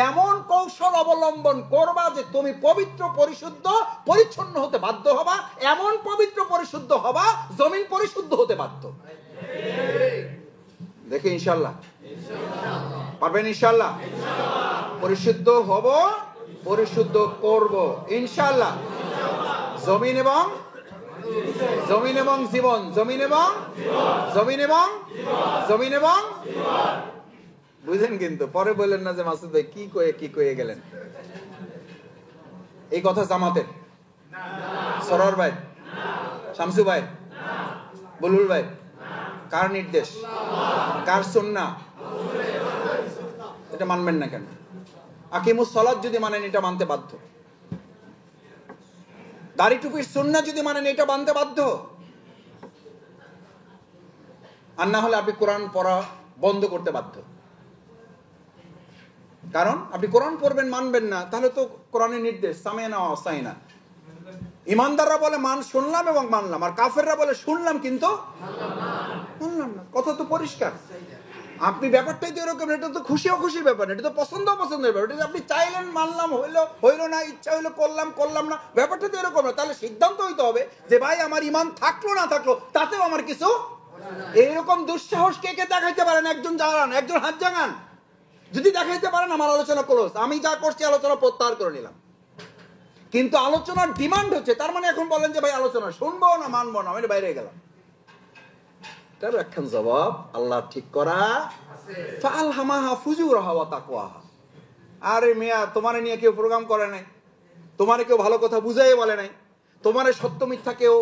এমন কৌশল অবলম্বন করবা যে তুমি পবিত্র, পরিশুদ্ধ, পরিচ্ছন্ন হতে বাধ্য হবা। এমন পবিত্র পরিশুদ্ধ হবা জমিন পরিশুদ্ধ হতে বাধ্য। দেখি ইনশাআল্লাহ পারবেন? ইনশাআল্লাহ পরিশুদ্ধ হব, পরিশুদ্ধ করব ইনশাআল্লাহ। জমিন এবং জমিন এবং জীবন, জমিন এবং জমিন এবং জমিন এবং বুঝেন? কিন্তু পরে বললেন না যে মাসুদ ভাই কি কয়ে গেলেন। এই কথা জামাতের, সরোয়ার ভাই, শামসু ভাই, বুলবুল ভাই, কার নির্দেশ, কার সুন্নাহ? এটা মানবেন না কেন? আকিমুস সালাত যদি মানেন এটা মানতে বাধ্য। দাড়ি টুপির সুন্নাহ যদি মানেন এটা মানতে বাধ্য। আর না হলে আপনি কোরআন পড়া বন্ধ করতে বাধ্য। কারণ আপনি কোরআন পড়বেন, মানবেন না, তাহলে তো কোরআনের নির্দেশ সামিনা ওয়া আতাইনা। ইমানদাররা বলে শুনলাম এবং মানলাম, আর কাফেররা বলে শুনলাম কিন্তু মানলাম না। কথা তো পরিষ্কার। আপনি ব্যাপারটাই তো এরকম, এটা তো খুশি অখুশির ব্যাপার, এটা তো পছন্দের ব্যাপার। এটা আপনি চাইলেন মানলাম, হইলো না, ইচ্ছা হইলো করলাম না, ব্যাপারটা তো এরকম না। তাহলে সিদ্ধান্ত হইতে হবে যে ভাই আমার ইমান থাকলো না থাকলো তাতেও আমার কিছু। এইরকম দুঃসাহস কে কে দেখাইতে পারেন? একজন জানান, একজন হাত জাগান। যদি দেখাইতে পারেন আমার আলোচনা ক্লোজ, আমি যা করছি আলোচনা প্রত্যাহার করে নিলাম। কিন্তু আলোচনার ডিমান্ড হচ্ছে, তার মানে এখন বলেন যে ভাই আলোচনা শুনবো না মানবো না, আমি বাইরে গেলাম। তার একখান জবাব আল্লাহ ঠিক করা, ফাআলহামাহা ফুজুরাহা ওয়া তাকওয়াহা। আরে মিয়া, তোমারে নিয়ে কেউ প্রোগ্রাম করে নাই, তোমারে কেউ ভালো কথা বুঝাই বলে নাই, তোমারে সত্য মিথ্যা কেউ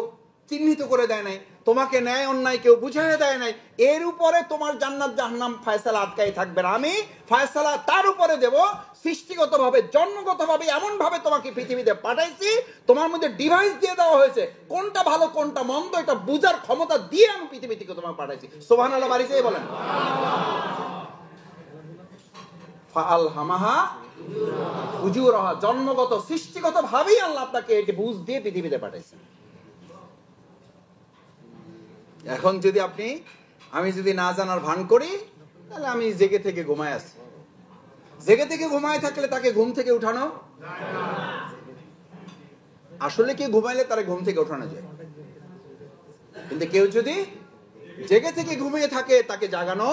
চিহ্নিত করে দেয় নাই, তোমাকে ন্যায় অন্যায় কেউ বুঝাই দেয় নাই, এর উপরে তোমার জান্নাত জাহান্নাম ফায়সালা আটকাই থাকবে না। আমি ফায়সালা তার উপরে দেব, সৃষ্টিগতভাবে জন্মগতভাবে এমন ভাবে তোমাকে পৃথিবীতে পাঠাইছি, তোমার মধ্যে ডিভাইস দিয়ে দেওয়া হয়েছে, কোনটা ভালো কোনটা মন্দ এটা বুঝার ক্ষমতা দিয়ে আমি পৃথিবী থেকে তোমাকে পাঠাইছি। সুবহানাল্লাহ বাড়িতে বলেন। ফাআলহামাহা ফুজুরাহা, জন্মগত সৃষ্টিগত ভাবেই আল্লাহ আপনাকে এটি বুঝ দিয়ে পৃথিবীতে পাঠাইছেন। এখন যদি আমি যদি না জানার ভান করি, তাহলে আমি জেগে থেকে ঘুমায় আছি। জেগে থেকে ঘুমায় থাকলে তাকে ঘুম থেকে উঠানো, আসলে কি ঘুমাইলে তারা ঘুম থেকে উঠানো যায়, কিন্তু কেউ যদি জেগে থেকে ঘুমিয়ে থাকে তাকে জাগানো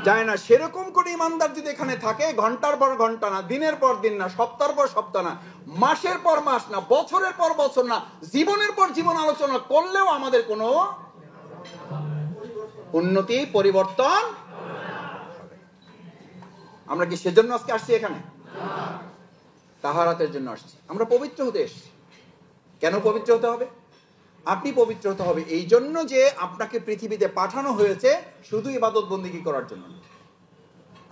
যায় না। সেরকম করে ইমানদার যদি এখানে থাকে, ঘন্টার পর ঘন্টা না, দিনের পর দিন না, সপ্তাহের পর সপ্তাহ না, মাসের পর মাস না, বছরের পর বছর না, জীবনের পর জীবন আলোচনা করলেও আমাদের কোনো উন্নতি পরিবর্তন। আমরা কি সেজন্য আজকে আসছি এখানে? তাহারাতের জন্য আসছি। আমরা পবিত্র হতে এসেছি। কেন পবিত্র হতে হবে? আপনি পবিত্র হতে হবে এই জন্য যে আপনাকে পৃথিবীতে পাঠানো হয়েছে শুধু ইবাদত বন্দেগী করার জন্য।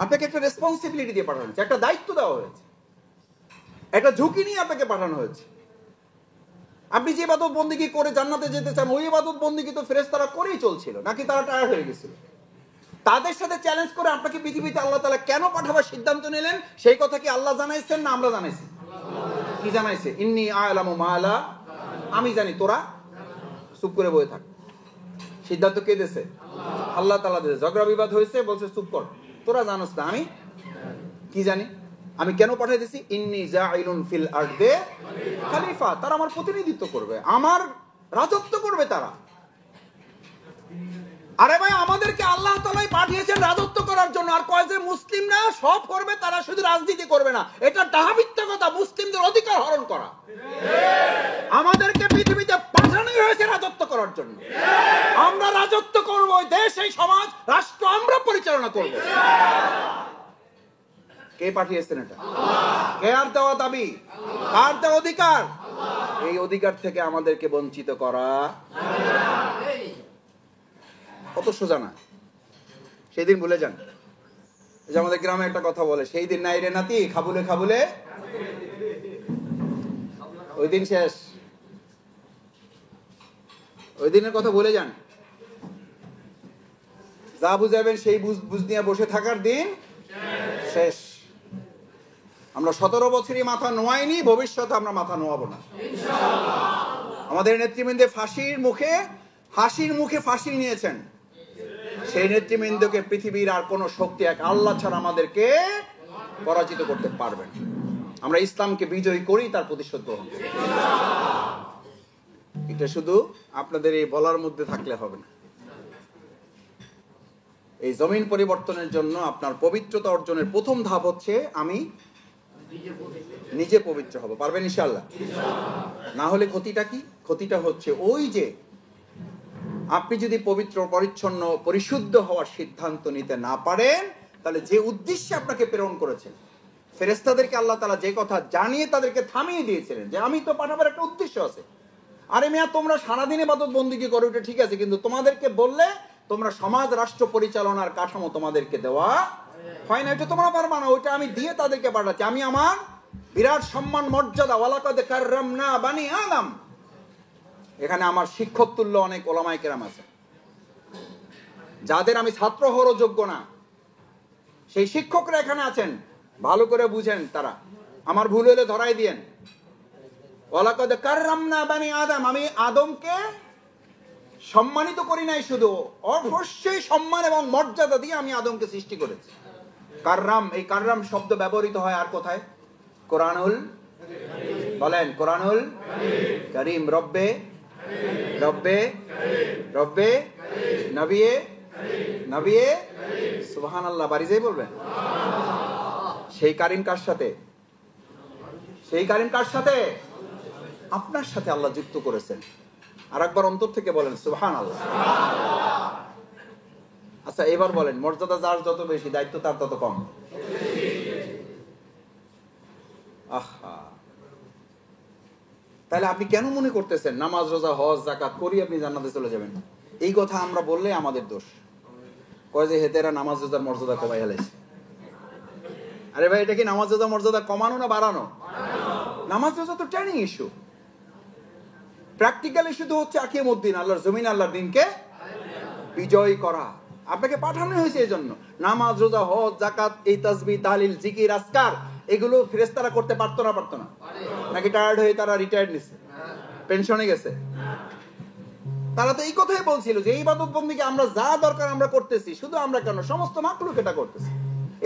আপনাকে একটা রেসপন্সিবিলিটি দিয়ে পাঠানো হয়েছে, একটা দায়িত্ব দেওয়া হয়েছে, একটা ঝুঁকি নিয়ে আপনাকে পাঠানো হয়েছে। আপনি যে ইবাদত বন্দেগী করে জান্নাতে যেতে চান, ওই ইবাদত বন্দেগী তো ফেরেশতারা করেই চলছিল, নাকি তারা টায়ার্ড হয়ে গেছিল? তাদের সাথে চ্যালেঞ্জ করে আপনাকে পৃথিবীতে আল্লাহ তাআলা কেন পাঠাবার সিদ্ধান্ত নিলেন, সেই কথা কি আল্লাহ জানাইছেন না আমরা জানাইছি? কি জানাইছে? ইন্নী আ'লামু মা লা, আমি জানি, তোরা চুপ করে বসে থাক। সিদ্ধান্ত কে দিয়েছে? আল্লাহ তাআলা দিয়েছে। ঝগড়া বিবাদ হয়েছে, বলছে চুপ কর, তোরা জানোস না, আমি কি জানি। আমি কেন পাঠিয়ে দিয়েছি? ইন্নী জাইলুন ফিল আরদে খলিফা, তারা আমার প্রতিনিধিত্ব করবে, আমার রাজত্ব করবে তারা। আরে ভাই, আমাদেরকে আল্লাহ তাআলাই পাঠিয়েছেন রাজত্ব করার জন্য। আর কয় যে মুসলিমরা সব করবে, তারা শুধু রাজনীতি করবে না, এটা ডাহাবিত্যকতা, মুসলিমদের অধিকার হরণ করা। আমাদেরকে পৃথিবীতে পাঠানোই হয়েছে রাজত্ব করার জন্য। আমরা রাজত্ব করব, দেশ, এই সমাজ, রাষ্ট্র আমরা পরিচালনা করব। কে পাঠিয়েছেন এটা? কে আর দেওয়া দাবি? কার দেওয়া অধিকার? এই অধিকার থেকে আমাদেরকে বঞ্চিত করা কত সোজা না। সেই দিন ভুলে যান। যে আমাদের গ্রামে একটা কথা বলে, সেই দিন নাই রে নাতি, খাবুলে খাবুলে ওই দিন শেষ। ওই দিনের কথা ভুলে যান। যা বুঝাবেন সেই বুঝ নিয়ে বসে থাকার দিন শেষ। আমরা 17 বছরই মাথা নোয়াইনি, ভবিষ্যতে আমরা মাথা নোয়াবো না। আমাদের নেতৃবৃন্দে হাসির মুখে ফাঁসি নিয়েছেন। সেই নেতৃবৃন্দকে পৃথিবীর আর কোন শক্তি এক আল্লাহ ছাড়া আমাদেরকে পরাজিত করতে পারবেন। আমরা ইসলামকে বিজয়ী করি, তার প্রতিশোধ গ্রহণ করি। এটা শুধু আপনাদের এই বলার মধ্যে থাকলে হবে না। এই জমিন পরিবর্তনের জন্য আপনার পবিত্রতা অর্জনের প্রথম ধাপ হচ্ছে আমি নিজে পবিত্র হব। পারবেন ইনশাআল্লাহ? না হলে ক্ষতিটা কি? ক্ষতিটা হচ্ছে ওই যে আপনি যদি পবিত্র, পরিচ্ছন্ন, পরিশুদ্ধ হওয়ার সিদ্ধান্ত নিতে না পারেন, তাহলে যে উদ্দেশ্যে আপনাকে প্রেরণ করেছেন, ফেরেশতাদেরকে আল্লাহ তাআলা যে কথা জানিয়ে তাদেরকে থামিয়ে দিয়েছিলেন যে আমি তো পাঠাবার একটা উদ্দেশ্য আছে। আরে মিয়া, তোমরা সারাদিন ইবাদত বন্দেগী করো, এটা ঠিক আছে, কিন্তু তোমাদেরকে বললে তোমরা সমাজ রাষ্ট্র পরিচালনার কাঠামো তোমাদেরকে দেওয়া হয় না, এটা তোমরা পারবা না, ওইটা আমি দিয়ে তাদেরকে পাঠাচ্ছি। আমি আমার বিরাট সম্মান মর্যাদা, ওয়ালাকাদ কাররামনা বানি আদম, এখানে আমার শিক্ষক তুল্য অনেক ওলামায়ে কেরাম আছে, যাদের আমি ছাত্র হওয়ারও যোগ্য না, সেই শিক্ষকরা এখানে আছেন। ভালো করে বুঝেন, তারা আমার ভুল হলে ধরাই দিয়েন। ওয়ালাকাদ কাররামনা বানি আদম, আমি আদমকে সম্মানিত করি নাই, শুধু অবশ্যই সম্মান এবং মর্যাদা দিয়ে আমি আদমকে সৃষ্টি করেছি। কাররাম, এই কাররাম শব্দ ব্যবহৃত হয় আর কোথায়? কোরআনুল, বলেন কোরআনুল কারীম। রব্বে রব্বে রব্বে নবিয়ে নবিয়ে সুবহানাল্লাহ, বাড়ি যাই বলবেন। সেই কারীম কার সাথে? সেই কারীম কার সাথে? আপনার সাথে আল্লাহ যুক্ত করেছেন। আর একবার অন্তর থেকে বলেন সুবহানাল্লাহ। আচ্ছা এবার বলেন, মর্যাদা যার যত বেশি, দায়িত্ব তার তত কম। আহা, তাহলে আপনি কেন মনে করতেছেন নামাজ, রোজা, হজ, যাকাত করি আপনি জান্নাতে চলে যাবেন? এই কথা আমরা বললে আমাদের দোষ। কয় যে হেতেরা নামাজ রোজার মর্যাদা কমাই হেলাইছে। আরে ভাই, এটা কি নামাজ রোজা মর্যাদা কমানো না বাড়ানো? নামাজ রোজা তো ট্রেনিং ইস্যু, প্র্যাকটিক্যাল ইস্যু তো হচ্ছে আকিমুদ্দিন, আল্লাহর জমিন, আল্লাহর দিনকে বিজয় করা। আপনাকে পাঠানো হয়েছে এই জন্য। নামাজ, রোজা, হজ, যাকাত, এই তাসবিহ, তাহলিল, জিকির, আজকার, এগুলো ফেরেশতারা করতে পারতো না? পারতো না? নাকি টায়ার্ড হয়ে তারা রিটায়ার্ড নিছে, পেনশনে গেছে? তারা তো এই কথাই বলছিল যে এই ইবাদত বন্দেগী আমরা যা দরকার আমরা করতেছি, শুধু আমরা কেন, সমস্ত মাখলুক এটা করতেছে।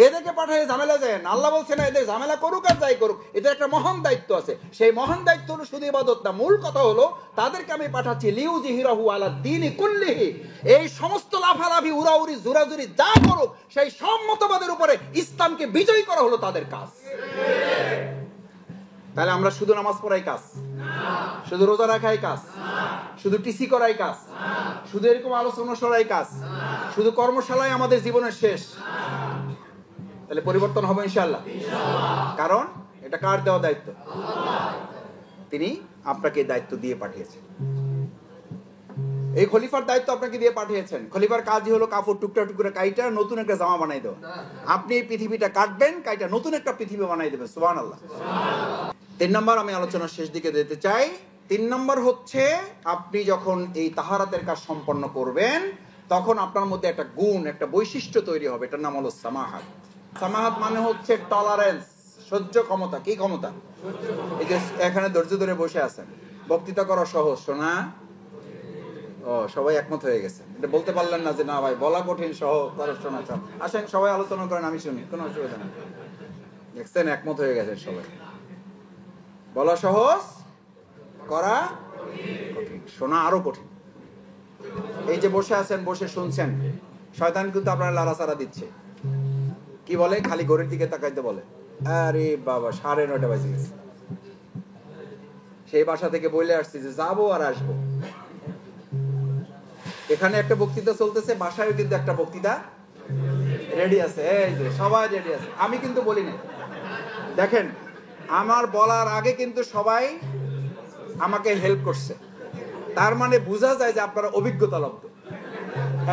এদেরকে পাঠায় ঝামেলা যায় না। আল্লাহ বলছে না এদের ঝামেলা করুক আর যাই করুক, এদের একটা মহান দায়িত্ব আছে। সেই মহান দায়িত্ব হলো শুধু ইবাদত না, মূল কথা হলো তাদেরকে আমি পাঠাচ্ছি লিউযহিরাহু আলা দ্বীনি কুল্লিহি। এই সমস্ত লাফালাফি, উড়াউড়ি, জোরাজুরি যা করুক, সেই সব মতবাদের উপরে ইসলামকে বিজয়ী করা হলো তাদের কাজ। তাহলে আমরা শুধু নামাজ পড়াই কাজ, শুধু রোজা রাখাই কাজ, শুধু টিসি করাই কাজ, শুধু এরকম আলোচনা সরাই কাজ, শুধু কর্মশালায় আমাদের জীবনের শেষ? তাহলে পরিবর্তন হবে ইনশাআল্লাহ। কারণ এটা কার দেওয়া দায়িত্ব? তিনি আপনাকে দায়িত্ব দিয়ে পাঠিয়েছেন। এই খলিফার দায়িত্ব আপনাকে দিয়ে পাঠিয়েছেন। খলিফার কাজই হলো কাপড় টুকরা টুকরা কাইটা নতুন একটা জামা বানাই দাও। আপনি এই পৃথিবীটা কাটবেন, কাইটা নতুন একটা পৃথিবী বানাই দেবেন। সুবহানাল্লাহ। 3 নম্বর আমি আলোচনার শেষ দিকে যেতে চাই। 3 নম্বর হচ্ছে, আপনি যখন এই তাহারাতের কাজ সম্পন্ন করবেন তখন আপনার মধ্যে একটা গুণ, একটা বৈশিষ্ট্য তৈরি হবে। এটার নাম হলো সামাহাত। সামাহাত মানে হচ্ছে টলারেন্স, সহ্য ক্ষমতা। কি ক্ষমতা? এই যে এখানে ধৈর্য ধরে বসে আছেন, বক্তৃতা করা সহজ, শোনা ও সবাই একমত হয়ে গেছে। এটা বলতে পারলেন না যে না ভাই বলা কঠিন, সহজ শোনা চাও। আসেন সবাই আলোচনা করেন, আমি শুনি, কোনো অসুবিধা নেই। দেখছেন, একমত হয়ে গেছেন সবাই। বলা সহজ, করা কঠিন, শোনা আরো কঠিন। এই যে বসে আছেন, বসে শুনছেন, শয়তান কিন্তু আপনার লাড়াচাড়া দিচ্ছে। কি বলে? খালি ঘড়ির দিকে তাকাইতে বলে, আরে বাবা 9:30 বাজে গেছে। সেই বাসা থেকে বলে আসছি যে যাবো আর আসবো। এখানে একটা বক্তৃতা চলতেছে, বাসায় কিন্তু একটা বক্তৃতা রেডি আছে। এই যে সবাই রেডি আছে, আমি কিন্তু বলি না। দেখেন, আমার বলার আগে কিন্তু সবাই আমাকে হেল্প করছে, তার মানে বোঝা যায় যে আপনারা অভিজ্ঞতা লব্ধ।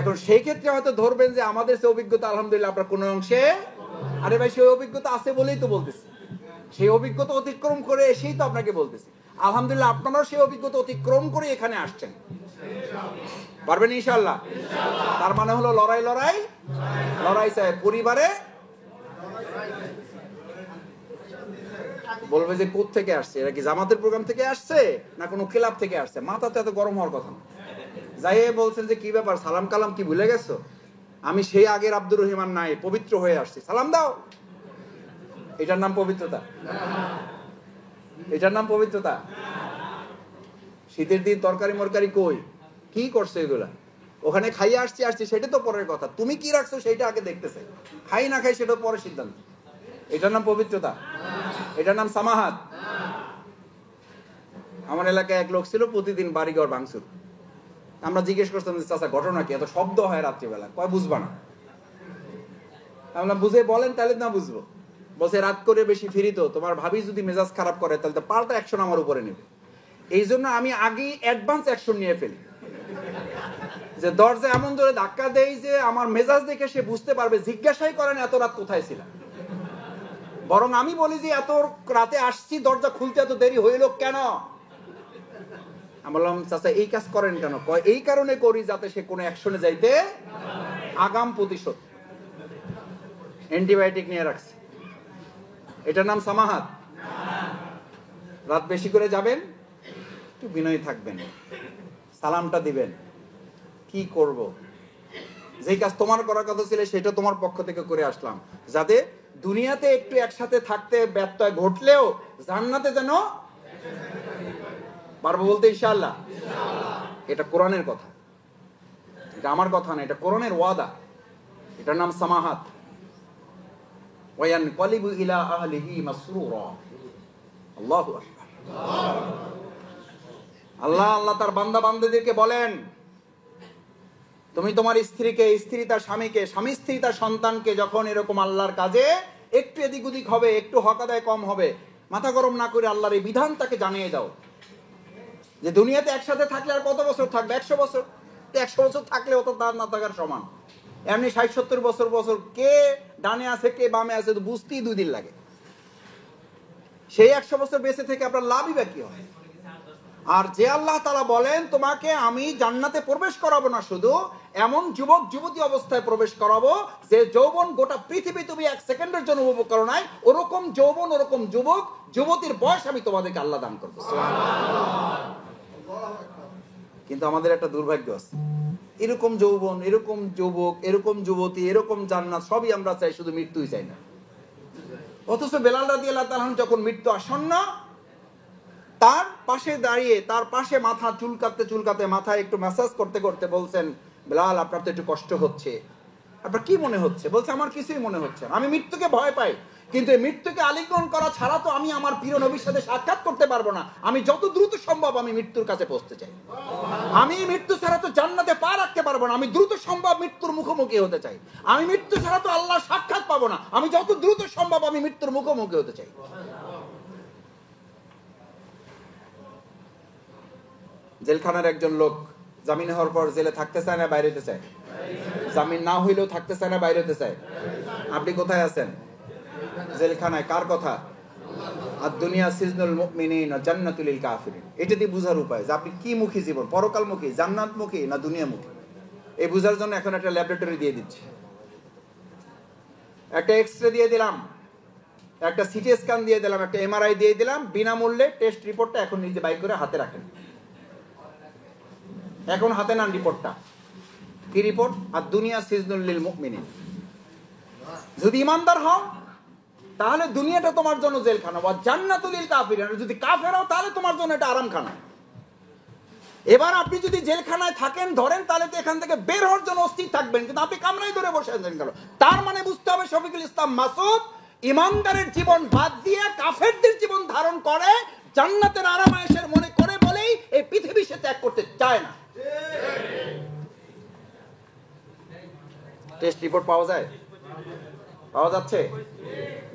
এখন সেই ক্ষেত্রে হয়তো ধরবেন যে আমাদের সে অভিজ্ঞতা আলহামদুলিল্লাহ আপনার কোনো অংশে, আরে ভাই সেই অভিজ্ঞতা আছে বলেই তো বলতেছি, সেই অভিজ্ঞতা অতিক্রম করে এসেই তো আপনাকে বলতেছি। আলহামদুলিল্লাহ আপনারাও সেই অভিজ্ঞতা অতিক্রম করে এখানে আসছেন, পারবেন ইনশাআল্লাহ। তার মানে হলো লড়াই লড়াই লড়াই চাই। পরিবারে বলবে যে কোথা থেকে আসছে, এরা কি জামাতের প্রোগ্রাম থেকে আসছে না কোনো ক্লাব থেকে আসছে? মাথাতে এত গরম হওয়ার কথা না। যাই বলছেন যে কি ব্যাপার, সালাম কালাম কি ভুলে গেছো? আমি সেই আগের আব্দুর রহিমান নাই, পবিত্র হয়ে আসছি, সালাম দাও। এটার নাম পবিত্রতা? এটার নাম পবিত্রতা? শীতের দিন তরকারি মরকারি কই, কি করছে এগুলা? ওখানে খাইয়ে আসছি সেটা তো পরের কথা, তুমি কি রাখছো সেটা আগে দেখতেছে। খাই না খাই সেটা পরে সিদ্ধান্ত। এটার নাম পবিত্রতা? এটার নাম সামাহাত। আমার এলাকায় এক লোক ছিল, প্রতিদিন বাড়িঘর ভাঙচুর। আমরা জিজ্ঞেস করতাম যে চাচা ঘটনা কি, এত শব্দ হয় রাত্রিবেলা? কয় বুঝবা না। আমরা বুঝে বলেন তাহলে না বুঝবো। বলছে রাত করে বেশি ফিরি তো, তোমার ভাবি যদি মেজাজ খারাপ করে তাহলে তো পাল্টা অ্যাকশন আমার উপরে নেবে। এই জন্য আমি আগেই অ্যাডভান্স অ্যাকশন নিয়ে ফেলি, যে দরজা এমন জোরে ধাক্কা দেই যে আমার মেজাজ দেখে সে বুঝতে পারবে, জিজ্ঞাসাই করেন এত রাত কোথায় ছিলাম। বরং আমি বলি যে এত রাতে আসছি, দরজা খুলতে এত দেরি হইল কেন? আমি বললাম চাচা এই কাজ করেন কেন? কয় এই কারণে করি যাতে সে কোনো অ্যাকশনে যাইতে, আগাম প্রতিশোধ, অ্যান্টিবায়োটিক নিয়ে রাখছে। এটার নাম সামাহাত? রাত বেশি করে যাবেন, একটু বিনয়ী থাকবেন, সালামটা দিবেন। কি করব, যেই কাজ তোমার করার কথা ছিল সেটা তোমার পক্ষ থেকে করে আসলাম, যাতে দুনিয়াতে একটু একসাথে থাকতে ব্যত্যয় ঘটলেও জান্নাতে যেন পারবো বলতে ইনশাআল্লাহ। এটা কোরআনের কথা, এটা আমার কথা না, এটা কোরআনের ওয়াদা। এটার নাম সামাহাত। ওয়ায়ানকালিবু ইলা আহলিহি মাসরুরা। আল্লাহু আকবার। আল্লাহ তার বান্দা বান্দাদেরকে বলেন, তুমি তোমার স্ত্রীকে, স্ত্রী তার স্বামীকে, স্বামী স্ত্রী তার সন্তানকে যখন এরকম আল্লাহর কাজে একটু এদিক ওদিক হবে, একটু হক আদায় কম হবে, মাথা গরম না করে আল্লাহর এই বিধান তাকে জানিয়ে দাও যে দুনিয়াতে একসাথে থাকলে আর কত বছর থাকবে? 100 বছর। 100 বছর থাকলেও তো তার না থাকার সমান। এমনি 60-70 বছর কে ডানে আছে কে বামে আছে তো বুঝতেই 2 দিন লাগে। সেই 100 বছর বেঁচে থেকে আপনার লাভই বা কি হয়? আর যে আল্লাহ তাআলা বলেন তোমাকে আমি জান্নাতে প্রবেশ করাবো না, শুধু এমন যুবক যুবতী অবস্থায় প্রবেশ করাবো যে যৌবন গোটা পৃথিবী তুমি 1 সেকেন্ডের জন্য উপভোগ করো নাই, ওরকম যৌবন, ওরকম যুবক যুবতীর বয়স আমি তোমাদেরকে আল্লাহ দান করবো। কিন্তু আমাদের একটা দুর্ভাগ্য আছে, এরকম যৌবন, এরকম যুবক, এরকম যুবতী, এরকম জান্নাত সবই আমরা চাই, শুধু মৃত্যুই চাই না। অথচ বেলাল রাদিয়াল্লাহু তাআলা যখন মৃত্যু আসন্ন, তার পাশে দাঁড়িয়ে, তার পাশে মাথা চুলকাতে মাথায় একটু ম্যাসাজ করতে করতে বলছেন, বেলাল আপনার তো একটু কষ্ট হচ্ছে, আপনার কি মনে হচ্ছে? বলছে আমার কিছুই মনে হচ্ছে না, আমি মৃত্যুকে ভয় পাই, কিন্তু এই মৃত্যুকে আলিঙ্গন করা ছাড়া তো আমি আমার প্রিয় নবীর সাথে সাক্ষাৎ করতে পারবো না। আমি যত দ্রুত সম্ভব আমি মৃত্যুর কাছে পৌঁছতে চাই। আমি মৃত্যু ছাড়া তো জান্নাতে পা রাখতে পারবো না, আমি দ্রুত সম্ভব মৃত্যুর মুখোমুখি হতে চাই। আমি মৃত্যু ছাড়া তো আল্লাহর সাক্ষাৎ পাবো না, আমি যত দ্রুত সম্ভব আমি মৃত্যুর মুখোমুখি হতে চাই। জেলখানার একজন লোক জামিন হওয়ার পর জেলে থাকতে চায় না বাইরে হতে চায়? জামিন না হইলেও থাকতে চায় না বাইরে হতে চায়? আপনি কোথায় আছেন? জেলখানায়। কার কথা? আর দুনিয়া সিজনুল মুমিনিন ওয়া জান্নাতুল লিল কাফিরিন। এটা দিয়ে বুঝার উপায় যে আপনি কি মুখী জীবন, পরকালমুখী, জান্নাতমুখী না দুনিয়ামুখী। এই বুঝার জন্য এখন একটা ল্যাবরেটরি দিয়ে দিচ্ছি, একটা এক্সরে দিয়ে দিলাম, একটা সিটি স্ক্যান দিয়ে দিলাম, একটা এমআরআই দিয়ে দিলাম, বিনামূল্যে টেস্ট রিপোর্টটা এখন নিজে বাই করে হাতে রাখেন। এখন হাতে নেন রিপোর্টটা। কি রিপোর্ট? আর দুনিয়া সিজনুল লিল মুমিনিন। যদি ইমানদার হও তাহলে দুনিয়াটা তোমার জন্য জেলখানা, ওয়া জান্নাতুল লিল কাফিরিন। যদি কাফের হও তাহলে তোমার জন্য এটা আরামখানা। এবার আপনি যদি জেলখানায় থাকেন ধরেন, তাহলে তো এখান থেকে বের হওয়ার জন্য অস্থির থাকবেন, কিন্তু আপনি কামরাই ধরে বসে আছেন কেন? তার মানে বুঝতে হবে শফিকুল ইসলাম মাসুদ ইমানদারের জীবন বাদ দিয়ে কাফেরদের জীবন ধারণ করে, জান্নাতের আরামায়েশের মনে করে বলেই এই পৃথিবী সে ত্যাগ করতে চায় না। টেস্ট রিপোর্ট পাওয়া যায়? পাওয়া যাচ্ছে?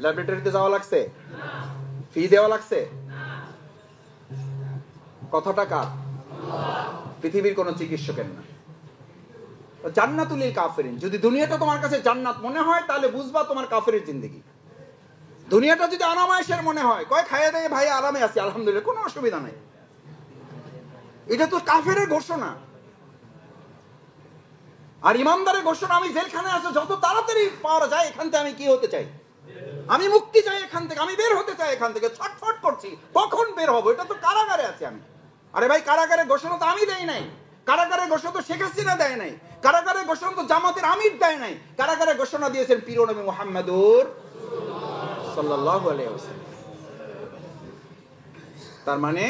ল্যাবরেটরিতে যাওয়া লাগছে? ফি দেওয়া লাগছে? কত টাকা? পৃথিবীর কোন চিকিৎসকের না। জান্নাতুল লিল কাফিরিন। যদি দুনিয়াটা তোমার কাছে জান্নাত মনে হয় তাহলে বুঝবা তোমার কাফেরের জিন্দেগি। দুনিয়াটা যদি আরামায়েশের মনে হয়, কয় খাইয়ে দেয় ভাই আরামে আছি আলহামদুলিল্লাহ, কোনো অসুবিধা নাই, এটা তো কাফেরের ঘোষণা। আর ইমানদারের ঘোষণা, আমি জেলখানায় আছি, যত তাড়াতাড়ি পাওয়া যায় এখান থেকে আমি কি হতে চাই? আমি মুক্তি চাই এখান থেকে, আমি বের হতে চাই এখান থেকে, ছটফট করছি কখন বের হবো। এটা তো কারাগারে আছি আমি। আরে ভাই, কারাগারের ঘোষণা তো আমি দেই নাই, কারাগারের ঘোষণা তো শেখ হাসিনা দেয় নাই, কারাগারের ঘোষণা তো জামাতের আমির দেয় নাই, কারাগারের ঘোষণা দিয়েছেন প্রিয় নবী মুহাম্মদুর সাল্লাল্লাহু আলাইহি ওয়াসাল্লাম। তার মানে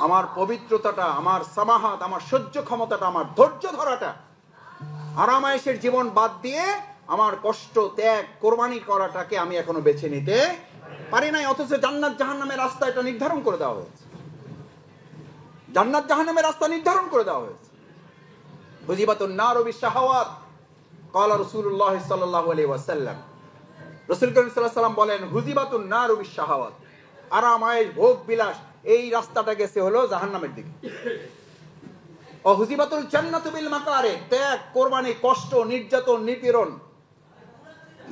আমার পবিত্রতাটা, আমার সামাহাত, আমার সহ্য ক্ষমতাটা, আমার ধৈর্য ধরাটা, আরামায়েশের জীবন বাদ দিয়ে আমার কষ্ট ত্যাগ কোরবানি করাটাকে আমি এখনো বেছে নিতে পারি নাই। অথচ জান্নাত জাহান্নামের রাস্তা এটা নির্ধারণ করে দেওয়া হয়েছে। জান্নাত জাহান্নামের রাস্তা নির্ধারণ করে দেওয়া হয়েছে। হুজিবাতুন নারু বিশাহাওয়াত ক্বালা রাসূলুল্লাহ সাল্লাল্লাহু আলাইহি ওয়াসাল্লাম। রাসূল করিম সাল্লাল্লাহু আলাইহি ওয়াসাল্লাম বলেন, হুজিবাতুন নারু বিশাহাওয়াত, আরামায়েশ ভোগ বিলাস এই রাস্তাটা গেছে হলো জাহান্নামের দিকে। ও হুজিবাতুল জান্নাতু বিল মাকারে, ত্যাগ কোরবানি, কষ্ট, নির্যাতন, নিপীড়ন,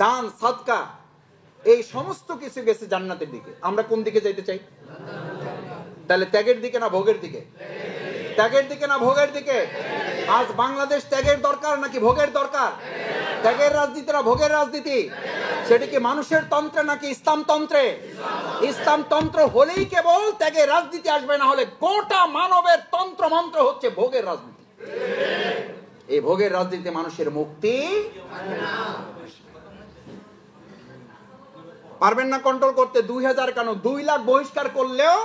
দান সাদকা, এই সমস্ত কিছু গেছে জান্নাতের দিকে। আমরা কোন দিকে যাইতে চাই? তাহলে ত্যাগের দিকে না ভোগের দিকে? ত্যাগের দিকে না ভোগের দিকে? আজ বাংলাদেশ ত্যাগের দরকার নাকি ভোগের দরকার? ত্যাগের রাজনীতি না ভোগের রাজনীতি? সেটা কি মানুষের তন্ত্রে নাকি ইসলাম তন্ত্রে? ইসলাম তন্ত্র হলেই কেবল ত্যাগের রাজনীতি আসবে, না হলে গোটা মানবের তন্ত্র মন্ত্র হচ্ছে ভোগের রাজনীতি। এই ভোগের রাজনীতি মানুষের মুক্তি পারবেন না কন্ট্রোল করতে। 2000 কেন 2 লাখ বহিষ্কার করলেও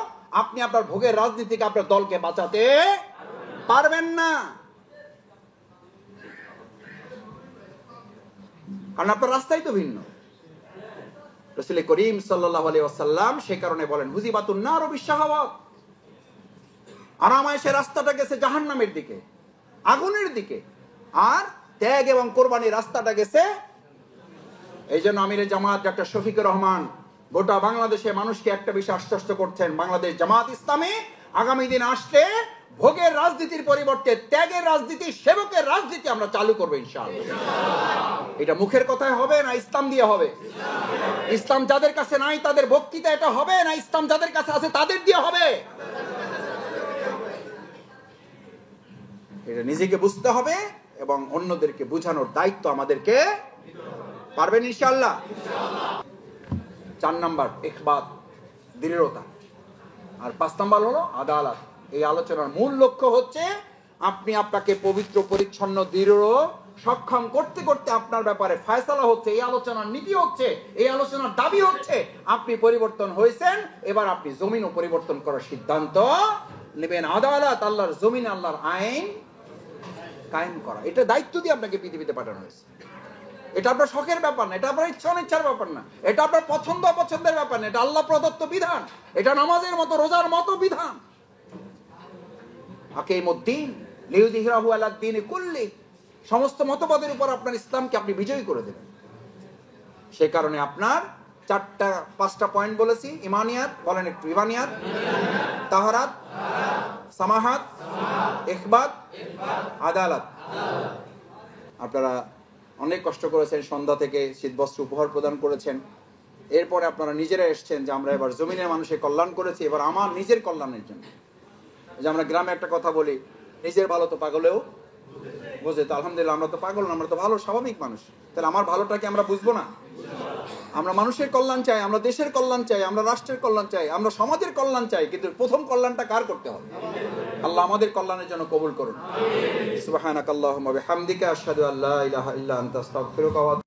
আপনি আপনার ভোগের রাজনীতিকে, আপনার দলকে বাঁচাতে পারবেন না, কারণ আপনার রাস্তাই তো ভিন্ন। রাসূল করিম সাল্লাল্লাহু আলাইহি ওয়াসাল্লাম সে কারণে বলেন, হুজিবাতুন নারু বিশাহাওয়াত, আরামায়েশে রাস্তাটা গেছে জাহান্নামের দিকে, আগুনের দিকে, আর ত্যাগ এবং কোরবানির রাস্তাটা গেছে। এই জন্য আমিরে জামাত ডক্টর শফিকুর রহমান গোটা বাংলাদেশে মানুষকে একটা বিষয় আশ্বস্ত করছেন, বাংলাদেশ জামাত ইসলামী আগামী দিন আসলে ভোগের রাজনীতির পরিবর্তে ত্যাগের রাজনীতি, সেবকের রাজনীতি আমরা চালু করবো ইনশাআল্লাহ। এটা মুখের কথায় হবে না ইসলাম দিয়ে হবে? ইসলাম যাদের কাছে নাই তাদের বক্তৃতা এটা হবে না, ইসলাম যাদের কাছে আছে তাদের দিয়ে হবে। এটা নিজেকে বুঝতে হবে এবং অন্যদেরকে বুঝানোর দায়িত্ব আমাদেরকে। পারবেন ইনশাআল্লাহ? 4 নাম্বার ইখবাত, দৃঢ়তা। আর 5 নাম্বার হলো আদালত। এই আলোচনার মূল লক্ষ্য হচ্ছে আপনি আপনাকে পবিত্র, পরিচ্ছন্ন, দৃঢ়, সক্ষম করতে করতে আপনার ব্যাপারে ফয়সালা হচ্ছে, এই আলোচনার নীতি হচ্ছে, এই আলোচনার দাবি হচ্ছে আপনি পরিবর্তন হয়েছেন, এবার আপনি জমিনও পরিবর্তন করার সিদ্ধান্ত নেবেন। আদালত, আল্লাহর জমিন, আল্লাহর আইন কায়েম করা, এটা দায়িত্ব দিয়ে আপনাকে পৃথিবীতে পাঠানো হয়েছে। এটা আপনার শখের ব্যাপার না, এটা আপনার ইচ্ছা অনিচ্ছার ব্যাপার না, এটা আপনার পছন্দ অপছন্দের ব্যাপার না, এটা আল্লাহ প্রদত্ত বিধান, এটা নামাজের মতো, রোজার মতো বিধান। আকিমুদ্দিন লিইয়ুযহিরাহু আলাদ দীনি কুল্লি, সমস্ত মতবাদের উপর আপনার ইসলামকে আপনি বিজয়ী করে দেবেন। সেই কারণে আপনার 5টা পয়েন্ট বলেছি। ইমানিয়াত, বলেন একটু। ইমানিয়াত, তাহারাত, সামাহাত, ইখবাত, আদালত। আপনারা অনেক কষ্ট করেছেন, সন্ধ্যা থেকে শীতবস্ত্র উপহার প্রদান করেছেন। এরপরে আপনারা নিজেরা এসছেন যে আমরা এবার জমিনের মানুষের কল্যাণ করেছি, এবার আমার নিজের কল্যাণের জন্য। যে আমরা গ্রামে একটা কথা বলি, নিজের ভালো তো পাগলেও বোঝে। তো আলহামদুলিল্লাহ আমরা তো পাগল না, আমরা তো ভালো স্বাভাবিক মানুষ। তাহলে আমার ভালোটাকে আমরা বুঝবো না? আমরা মানুষের কল্যাণ চাই, আমরা দেশের কল্যাণ চাই, আমরা রাষ্ট্রের কল্যাণ চাই, আমরা সমাজের কল্যাণ চাই, কিন্তু প্রথম কল্যাণটা কার করতে হবে? আল্লাহ আমাদের কল্যাণের জন্য কবুল করুন। সুবহানাকাল্লাহুম্মা বিহামদিকা আশহাদু আল্লা ইলাহা ইল্লা আনতা আস্তাগফিরুকা ওয়া